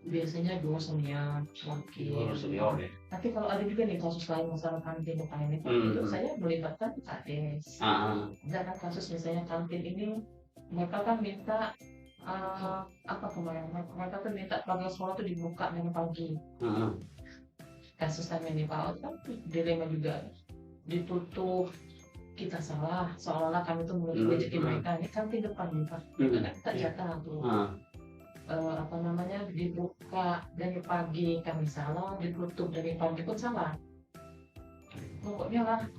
Speaker 3: Biasanya guru senior,
Speaker 1: ya.
Speaker 3: Tapi kalau ada juga nih kasus lain masalah kantin ini, itu saya melibatkan kades. Ada kasus misalnya kantin ini mereka kan minta mereka tuh minta pelajaran sekolah tuh dibuka dari pagi. Kasus kami di PAUD kan dilema juga, ditutup, kita salah seolah-olah kami tuh menutup rezeki mereka. Ini kantin depan nih Pak, kita jatah tuh dibuka dari pagi kami salah, ditutup dari pagi pun salah. Pokoknya Pak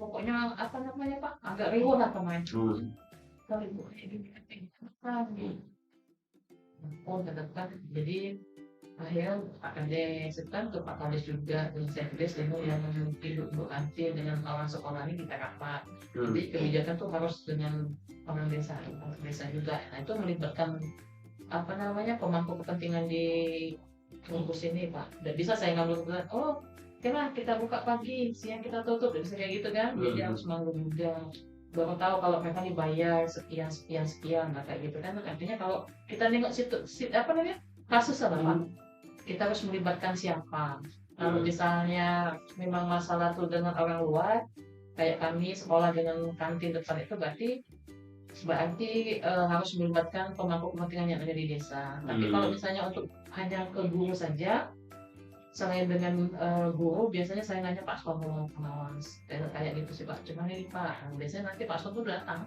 Speaker 3: agak riuh lah kemarin. Kalau ibu jadi akhirnya akan disesuaikan untuk Pak Kades juga dan sekdes yang hidup untuk kantin dengan orang sekolah ini kita rapat. Jadi kebijakan tuh harus dengan orang desa juga. Nah itu melibatkan pemangku kepentingan di kampus ini Pak. Dan bisa saya ngambil keputusan, kira kita buka pagi, siang kita tutup, bisa kayak gitu kan. Jadi harus manggung juga. Baru tahu kalau mereka dibayar sekian nah kayak gitu kan. Artinya kalau kita nengok kasus apa Pak, kita harus melibatkan siapa. Kalau misalnya memang masalah itu dengan orang luar kayak kami sekolah dengan kantin depan itu berarti harus melibatkan pemangku kepentingan yang ada di desa. Tapi kalau misalnya untuk hanya ke guru saja selain dengan guru, biasanya saya nanya Pak Sono pengawas kayak gitu sih Pak. Cuman ini Pak, biasanya nanti Pak Sono datang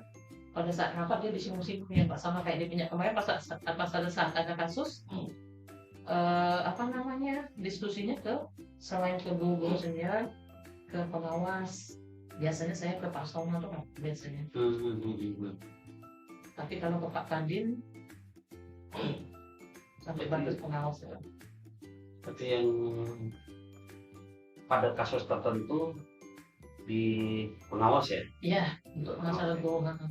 Speaker 3: pada saat rapat dia disinggung-singgung ya Pak, sama kayak dia punya kemarin pas ada saat ada kasus apa namanya diskusinya ke selain ke guru senior ke pengawas, biasanya saya ke Pak Sono tuh Pak, biasanya. Tapi kalau ke Pak Kadin sampai batas pengawas ya.
Speaker 1: Berarti yang pada kasus tertentu di pengawas ya?
Speaker 3: Iya, untuk masalah keuangan.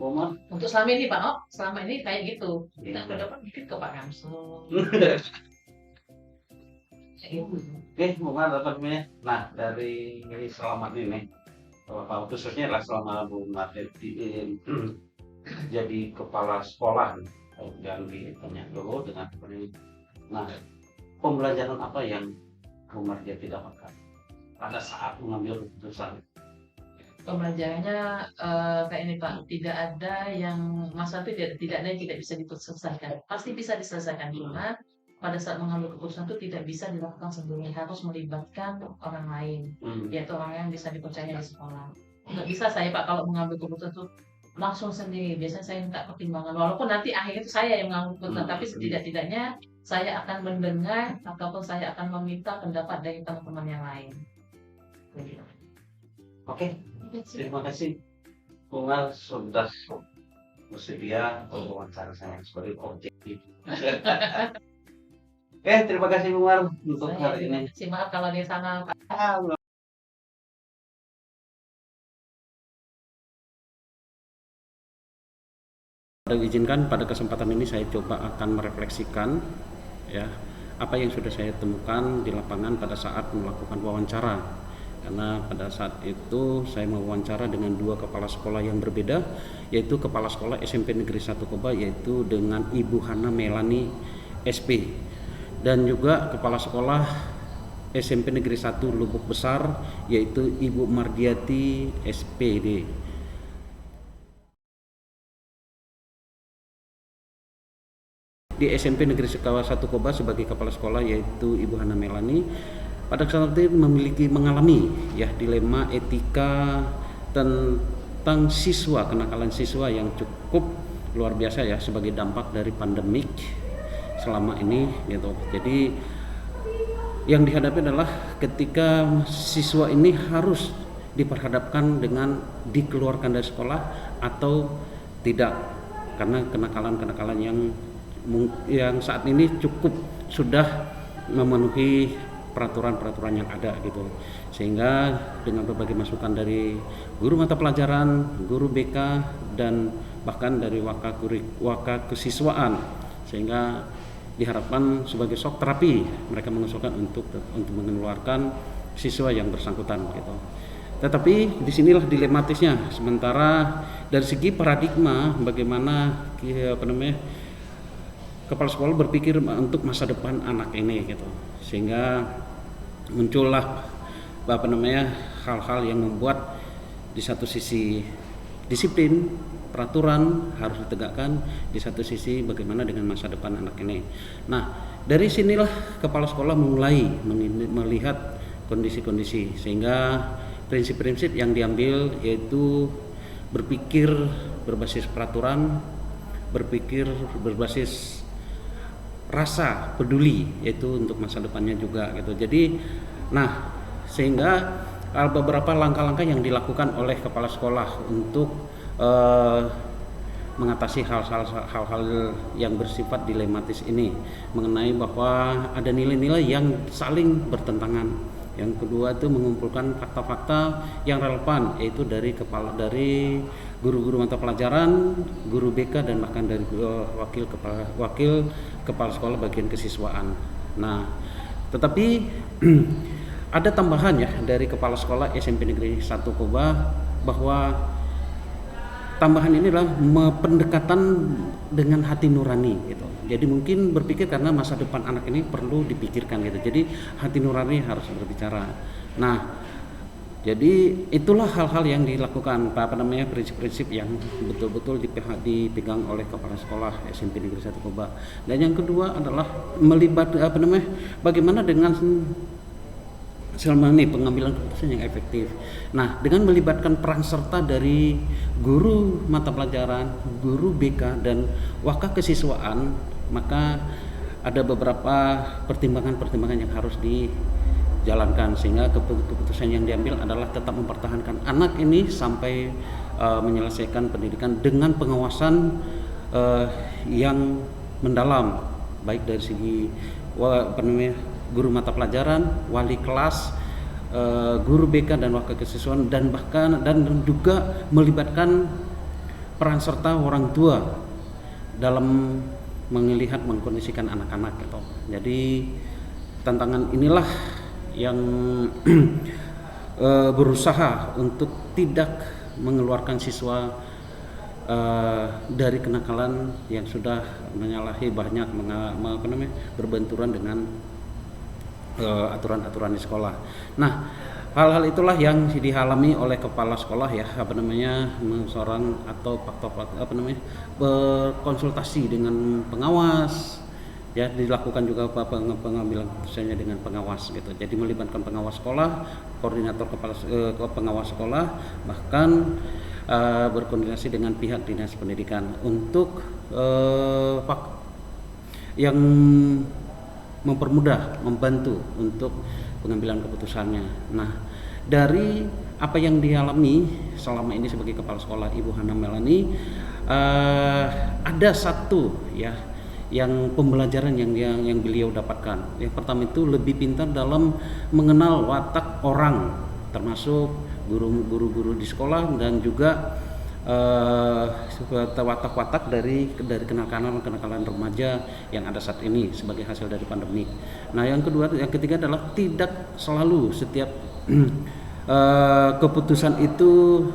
Speaker 1: Umar.
Speaker 3: Untuk selama ini Pak, selama ini kayak gitu. Kita ke depan mungkin ke Pak Kamsul.
Speaker 1: Umar apa namanya? Nah, dari selama ini, khususnya lah selama Bu Mardetin jadi kepala sekolah yang ditanya dulu dengan nah, pembelajaran apa yang Bu Mardetin dapatkan pada saat mengambil keputusan?
Speaker 3: Pembelajarannya kayak ini Pak, tidak ada yang masalah itu tidak ada yang tidak bisa diselesaikan. Pasti bisa diselesaikan, cuma pada saat mengambil keputusan itu tidak bisa dilakukan sendiri, harus melibatkan orang lain, yaitu orang yang bisa dipercaya di sekolah. Nggak bisa saya Pak kalau mengambil keputusan itu langsung sendiri. Biasanya saya minta pertimbangan, walaupun nanti akhirnya itu saya yang mengambil keputusan, tapi setidak-tidaknya saya akan mendengar ataupun saya akan meminta pendapat dari teman-teman yang lain.
Speaker 1: Oke. Terima kasih Umar sudah bersedia untuk wawancara saya sebagai objektif. Terima kasih Umar untuk hari ini.
Speaker 3: Maaf kalau dia salah Pak.
Speaker 4: Izinkan pada kesempatan ini saya coba akan merefleksikan ya apa yang sudah saya temukan di lapangan pada saat melakukan wawancara. Karena pada saat itu saya mewawancara dengan 2 kepala sekolah yang berbeda, yaitu kepala sekolah SMP Negeri 1 Koba yaitu dengan Ibu Hana Melani SP, dan juga kepala sekolah SMP Negeri 1 Lubuk Besar yaitu Ibu Mardiati SPD. Di SMP Negeri 1 Koba sebagai kepala sekolah yaitu Ibu Hana Melani pada saat itu mengalami ya dilema etika tentang siswa, kenakalan siswa yang cukup luar biasa ya sebagai dampak dari pandemik selama ini gitu. Jadi yang dihadapi adalah ketika siswa ini harus diperhadapkan dengan dikeluarkan dari sekolah atau tidak, karena kenakalan yang saat ini cukup sudah memenuhi peraturan-peraturan yang ada gitu. Sehingga dengan berbagai masukan dari guru mata pelajaran, guru BK dan bahkan dari waka kesiswaan, sehingga diharapkan sebagai shock terapi mereka mengusulkan untuk mengeluarkan siswa yang bersangkutan gitu. Tetapi disinilah dilematisnya. Sementara dari segi paradigma bagaimana kepala sekolah berpikir untuk masa depan anak ini gitu, sehingga muncullah hal-hal yang membuat di satu sisi disiplin peraturan harus ditegakkan, di satu sisi bagaimana dengan masa depan anak ini. Nah, dari sinilah kepala sekolah mulai melihat kondisi-kondisi, sehingga prinsip-prinsip yang diambil yaitu berpikir berbasis peraturan, berpikir berbasis rasa peduli, yaitu untuk masa depannya juga gitu. Jadi sehingga beberapa langkah-langkah yang dilakukan oleh kepala sekolah untuk mengatasi hal-hal yang bersifat dilematis ini, mengenai bahwa ada nilai-nilai yang saling bertentangan. Yang kedua itu mengumpulkan fakta-fakta yang relevan, yaitu dari guru-guru mata pelajaran, guru BK dan bahkan dari wakil kepala sekolah bagian kesiswaan. Nah, tetapi ada tambahan ya dari kepala sekolah SMP Negeri 1 Koba, bahwa tambahan ini adalah pendekatan dengan hati nurani gitu. Jadi mungkin berpikir karena masa depan anak ini perlu dipikirkan gitu. Jadi hati nurani harus berbicara. Nah, Jadi itulah hal-hal yang dilakukan, prinsip-prinsip yang betul-betul dipegang oleh kepala sekolah SMP Negeri 1 Koba. Dan yang kedua adalah bagaimana dengan selama ini pengambilan keputusan yang efektif. Nah, dengan melibatkan peran serta dari guru mata pelajaran, guru BK dan wakil kesiswaan, maka ada beberapa pertimbangan-pertimbangan yang harus dijalankan, sehingga keputusan yang diambil adalah tetap mempertahankan anak ini sampai menyelesaikan pendidikan dengan pengawasan yang mendalam, baik dari segi guru mata pelajaran, wali kelas, guru BK dan wakil kesiswaan, dan juga melibatkan peran serta orang tua dalam mengkondisikan anak-anak gitu. Jadi tantangan inilah yang berusaha untuk tidak mengeluarkan siswa dari kenakalan yang sudah menyalahi banyak berbenturan dengan aturan-aturan di sekolah. Nah, hal-hal itulah yang dialami oleh kepala sekolah ya, seorang atau berkonsultasi dengan pengawas ya, dilakukan juga pengambilan keputusannya dengan pengawas gitu. Jadi melibatkan pengawas sekolah, koordinator pengawas sekolah, bahkan berkoordinasi dengan pihak dinas pendidikan untuk yang membantu untuk pengambilan keputusannya. Nah, dari apa yang dialami selama ini sebagai kepala sekolah Ibu Hana Melani, ada satu ya yang pembelajaran yang beliau dapatkan. Yang pertama itu lebih pintar dalam mengenal watak orang, termasuk guru-guru di sekolah, dan juga watak-watak dari kenakalan remaja yang ada saat ini sebagai hasil dari pandemi. Nah, yang ketiga adalah tidak selalu setiap keputusan itu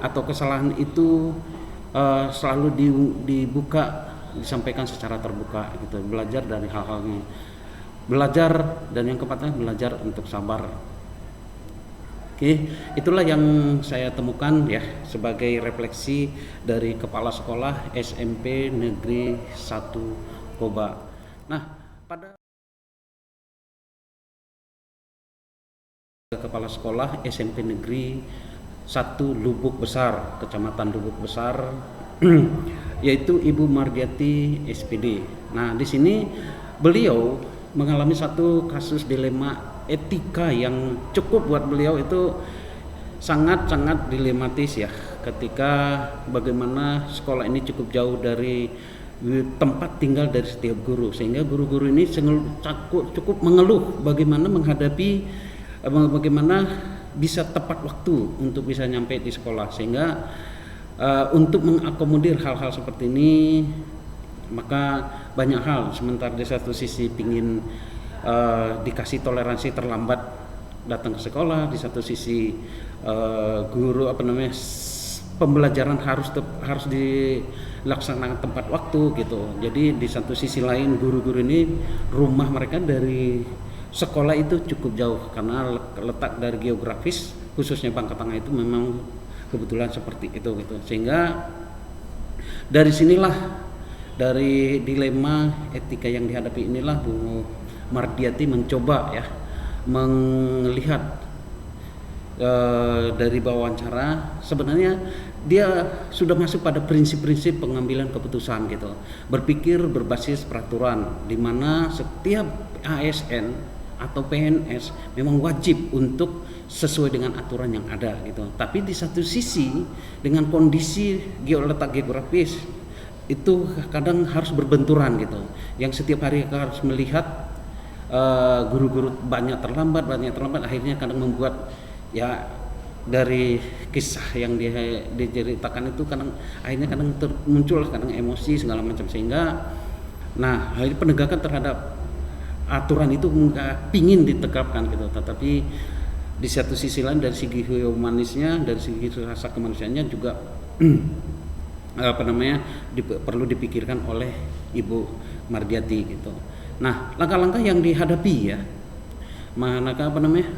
Speaker 4: atau kesalahan itu selalu disampaikan secara terbuka gitu. Belajar dari hal-halnya, dan yang keempatnya belajar untuk sabar. Oke, itulah yang saya temukan ya sebagai refleksi dari kepala sekolah SMP Negeri 1 Koba. Nah, pada kepala sekolah SMP Negeri 1 Lubuk Besar, Kecamatan Lubuk Besar, yaitu Ibu Mardiati SPD. Nah, di sini beliau mengalami satu kasus dilema etika yang cukup buat beliau itu sangat-sangat dilematis ya, ketika bagaimana sekolah ini cukup jauh dari tempat tinggal dari setiap guru, sehingga guru-guru ini cukup mengeluh bagaimana bisa tepat waktu untuk bisa nyampe di sekolah, sehingga untuk mengakomodir hal-hal seperti ini maka banyak hal. Sementara di satu sisi pingin dikasih toleransi terlambat datang ke sekolah, di satu sisi pembelajaran harus dilaksanakan tepat waktu gitu. Jadi di satu sisi lain guru-guru ini rumah mereka dari sekolah itu cukup jauh karena letak dari geografis khususnya Bangka Tengah itu memang kebetulan seperti itu gitu. Sehingga dari sinilah, dari dilema etika yang dihadapi inilah Bu Mardiati mencoba ya melihat dari wawancara, sebenarnya dia sudah masuk pada prinsip-prinsip pengambilan keputusan gitu, berpikir berbasis peraturan, di mana setiap ASN atau PNS memang wajib untuk sesuai dengan aturan yang ada gitu. Tapi di satu sisi dengan kondisi letak geografis itu kadang harus berbenturan gitu, yang setiap hari harus melihat guru-guru banyak terlambat, akhirnya kadang membuat ya dari kisah yang diceritakan itu kadang muncul kadang emosi segala macam, sehingga nah hal penegakan terhadap aturan itu pingin ditegakkan gitu, tetapi di satu sisi lain dari segi humanisnya, dari segi rasa kemanusiaannya juga perlu dipikirkan oleh Ibu Mardiati gitu. Nah, langkah-langkah yang dihadapi ya,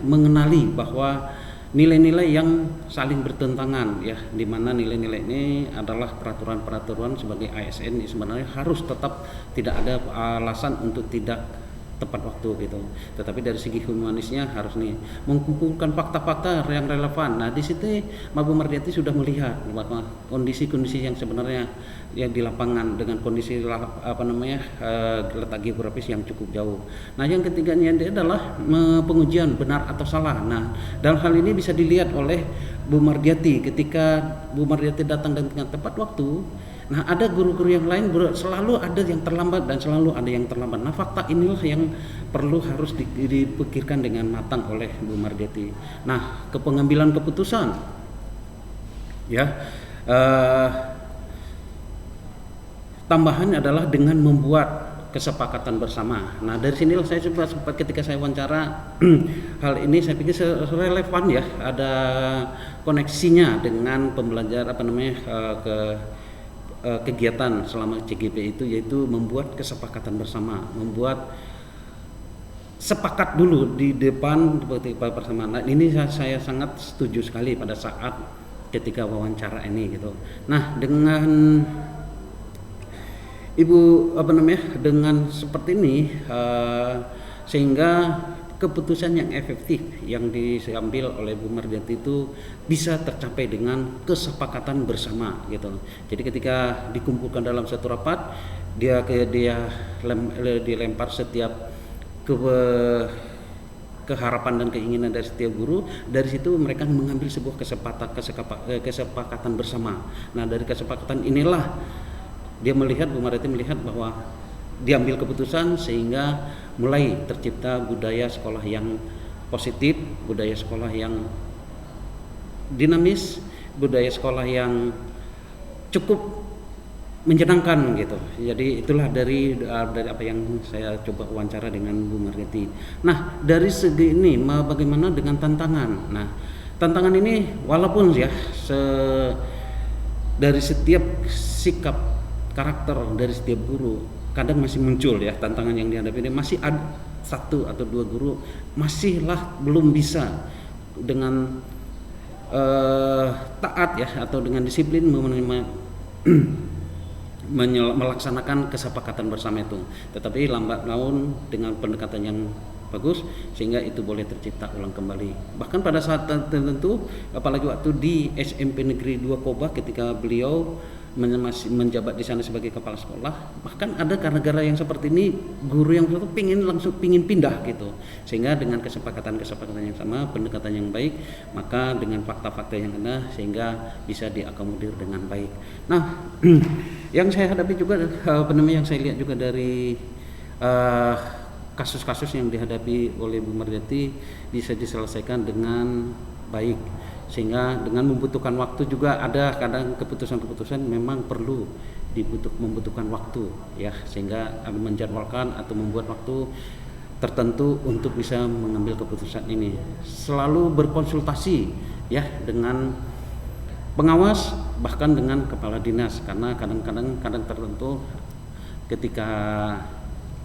Speaker 4: mengenali bahwa nilai-nilai yang saling bertentangan ya, di mana nilai-nilai ini adalah peraturan-peraturan sebagai ASN sebenarnya harus tetap, tidak ada alasan untuk tidak tepat waktu gitu. Tetapi dari segi humanisnya harus nih mengumpulkan fakta-fakta yang relevan. Nah di situ Maba Mardiati sudah melihat bahwa kondisi-kondisi yang sebenarnya yang di lapangan dengan kondisi letak geografis yang cukup jauh. Nah yang ketiganya adalah pengujian benar atau salah. Nah dalam hal ini bisa dilihat oleh Bu Mardiati, ketika Bu Mardiati datang dengan tepat waktu. Nah ada guru-guru yang lain selalu ada yang terlambat dan selalu ada yang terlambat. Nah fakta inilah yang harus dipikirkan dengan matang oleh Bu Mardiati. Nah kepengambilan keputusan ya, tambahan adalah dengan membuat kesepakatan bersama. Nah dari sinilah saya coba ketika saya wawancara hal ini saya pikir relevan ya, ada koneksinya dengan pembelajaran kegiatan selama CGP itu, yaitu membuat kesepakatan bersama, membuat sepakat dulu di depan bersama. Nah ini saya sangat setuju sekali pada saat ketika wawancara ini gitu. Nah dengan dengan seperti ini sehingga keputusan yang efektif yang diambil oleh Bu Mardiati itu bisa tercapai dengan kesepakatan bersama gitu. Jadi ketika dikumpulkan dalam satu rapat, dia dilempar setiap keharapan dan keinginan dari setiap guru. Dari situ mereka mengambil sebuah kesepakatan bersama. Nah dari kesepakatan inilah Bu Mardiati melihat bahwa diambil keputusan sehingga mulai tercipta budaya sekolah yang positif, budaya sekolah yang dinamis, budaya sekolah yang cukup menyenangkan gitu. Jadi itulah dari apa yang saya coba wawancara dengan Bu Mardiati. Nah dari segi ini bagaimana dengan tantangan? Nah tantangan ini walaupun ya dari setiap sikap karakter dari setiap guru kadang masih muncul ya tantangan yang dihadapi ini, masih ada 1 atau 2 guru masihlah belum bisa dengan taat ya atau dengan disiplin melaksanakan kesepakatan bersama itu. Tetapi lambat laun dengan pendekatan yang bagus sehingga itu boleh tercipta ulang kembali. Bahkan pada saat tertentu, apalagi waktu di SMP Negeri 2 Koba ketika beliau masih menjabat di sana sebagai kepala sekolah, bahkan ada gara-gara yang seperti ini guru yang satu pingin pindah gitu, sehingga dengan kesepakatan yang sama, pendekatan yang baik, maka dengan fakta-fakta yang ada sehingga bisa diakomodir dengan baik. Nah yang saya hadapi juga yang saya lihat juga dari kasus-kasus yang dihadapi oleh Bu Mardiati bisa diselesaikan dengan baik, sehingga dengan membutuhkan waktu juga ada kadang keputusan-keputusan memang perlu membutuhkan waktu ya, sehingga menjadwalkan atau membuat waktu tertentu untuk bisa mengambil keputusan ini. Selalu berkonsultasi ya dengan pengawas, bahkan dengan kepala dinas, karena kadang tertentu ketika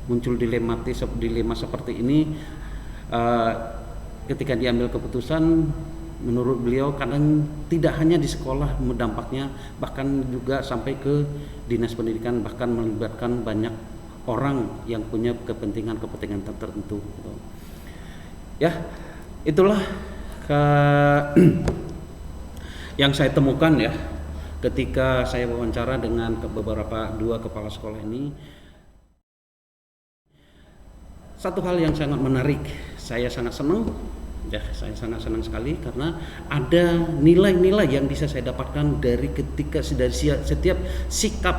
Speaker 4: muncul dilema seperti ini, ketika diambil keputusan menurut beliau kadang tidak hanya di sekolah dampaknya, bahkan juga sampai ke dinas pendidikan, bahkan melibatkan banyak orang yang punya kepentingan tertentu gitu. Ya itulah yang saya temukan ya ketika saya wawancara dengan beberapa 2 kepala sekolah ini. Satu hal yang sangat menarik, saya sangat senang sekali karena ada nilai-nilai yang bisa saya dapatkan dari setiap sikap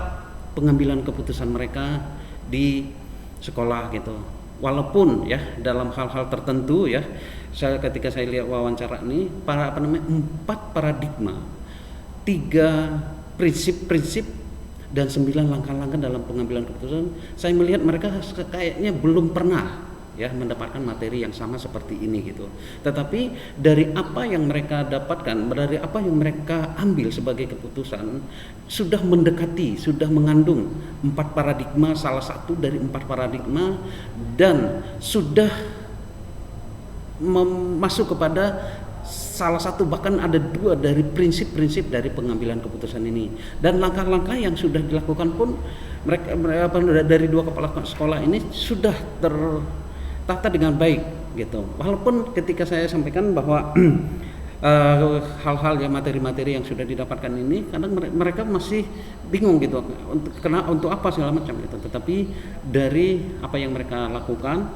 Speaker 4: pengambilan keputusan mereka di sekolah gitu. Walaupun ya dalam hal-hal tertentu ya, ketika saya lihat wawancara ini 4 paradigma, 3 prinsip dan 9 langkah-langkah dalam pengambilan keputusan, saya melihat mereka kayaknya belum pernah ya mendapatkan materi yang sama seperti ini gitu. Tetapi dari apa yang mereka dapatkan, dari apa yang mereka ambil sebagai keputusan, sudah mengandung 4 paradigma, salah satu dari 4 paradigma, dan sudah masuk kepada salah satu bahkan ada 2 dari prinsip-prinsip dari pengambilan keputusan ini, dan langkah-langkah yang sudah dilakukan pun mereka dari 2 kepala sekolah ini sudah tertata dengan baik gitu. Walaupun ketika saya sampaikan bahwa hal-hal yang materi-materi yang sudah didapatkan ini kadang mereka masih bingung gitu untuk apa segala macam gitu. Tetapi dari apa yang mereka lakukan,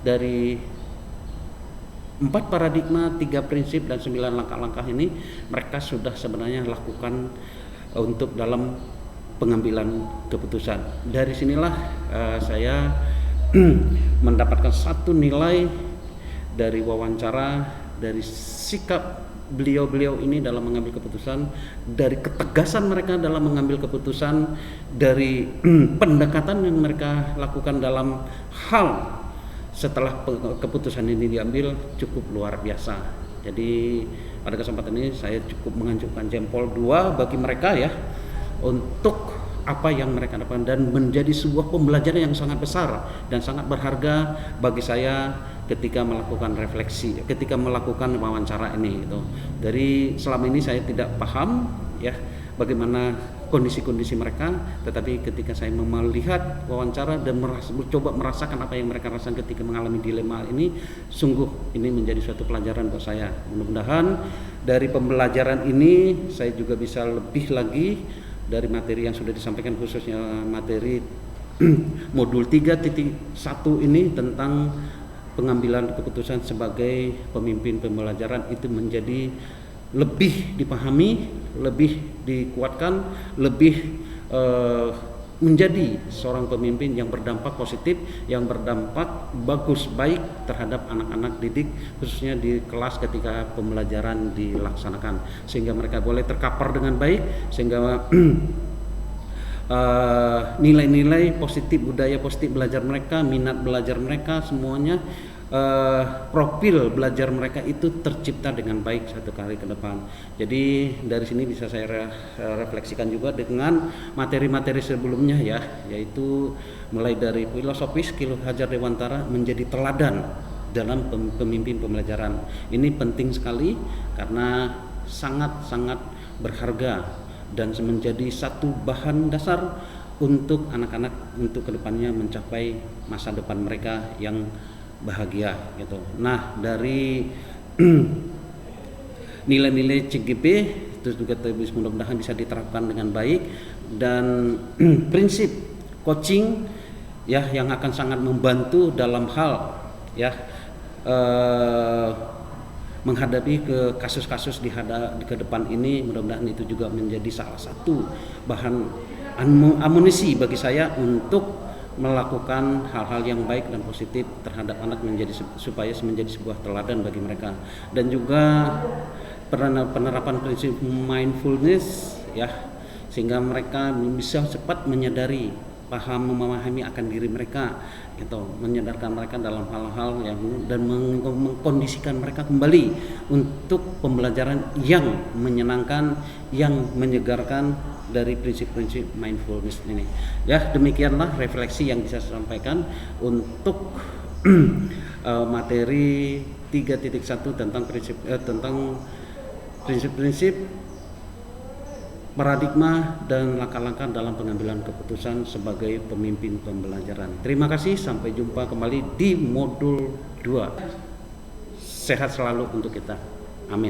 Speaker 4: dari 4 paradigma, 3 prinsip dan 9 langkah-langkah ini mereka sudah sebenarnya lakukan untuk dalam pengambilan keputusan. Dari sinilah saya mendapatkan satu nilai dari wawancara, dari sikap beliau-beliau ini dalam mengambil keputusan, dari ketegasan mereka dalam mengambil keputusan, dari pendekatan yang mereka lakukan dalam hal setelah keputusan ini diambil cukup luar biasa. Jadi pada kesempatan ini saya cukup menganjurkan jempol 2 bagi mereka ya, untuk apa yang mereka lakukan, dan menjadi sebuah pembelajaran yang sangat besar dan sangat berharga bagi saya ketika melakukan refleksi, ketika melakukan wawancara ini gitu. Dari selama ini saya tidak paham ya bagaimana kondisi-kondisi mereka, tetapi ketika saya melihat wawancara dan mencoba merasakan apa yang mereka rasakan ketika mengalami dilema ini, sungguh ini menjadi suatu pelajaran buat saya. Mudah-mudahan dari pembelajaran ini saya juga bisa lebih lagi dari materi yang sudah disampaikan, khususnya materi modul 3.1 ini tentang pengambilan keputusan sebagai pemimpin pembelajaran, itu menjadi lebih dipahami, lebih dikuatkan, lebih menjadi seorang pemimpin yang berdampak positif, yang berdampak bagus, baik terhadap anak-anak didik, khususnya di kelas ketika pembelajaran dilaksanakan, sehingga mereka boleh terkapar dengan baik, sehingga nilai-nilai positif, budaya positif belajar mereka, minat belajar mereka, semuanya profil belajar mereka itu tercipta dengan baik satu kali ke depan. Jadi dari sini bisa saya refleksikan juga dengan materi-materi sebelumnya ya, yaitu mulai dari filosofis Ki Hajar Dewantara menjadi teladan dalam pemimpin pembelajaran. Ini penting sekali karena sangat-sangat berharga dan menjadi satu bahan dasar untuk anak-anak untuk kedepannya mencapai masa depan mereka yang bahagia gitu. Nah, dari nilai-nilai CGP terus juga mudah-mudahan bisa diterapkan dengan baik, dan prinsip coaching ya yang akan sangat membantu dalam hal ya menghadapi ke kasus-kasus di ke depan ini. Mudah-mudahan itu juga menjadi salah satu bahan amunisi bagi saya untuk melakukan hal-hal yang baik dan positif terhadap anak, supaya menjadi sebuah teladan bagi mereka. Dan juga penerapan prinsip mindfulness ya, sehingga mereka bisa cepat menyadari, memahami akan diri mereka gitu, menyadarkan mereka dalam hal-hal yang dan mengkondisikan mereka kembali untuk pembelajaran yang menyenangkan, yang menyegarkan dari prinsip-prinsip mindfulness ini. Ya, demikianlah refleksi yang bisa saya sampaikan untuk materi 3.1 tentang prinsip-prinsip paradigma dan langkah-langkah dalam pengambilan keputusan sebagai pemimpin pembelajaran. Terima kasih, sampai jumpa kembali di modul 2. Sehat selalu untuk kita.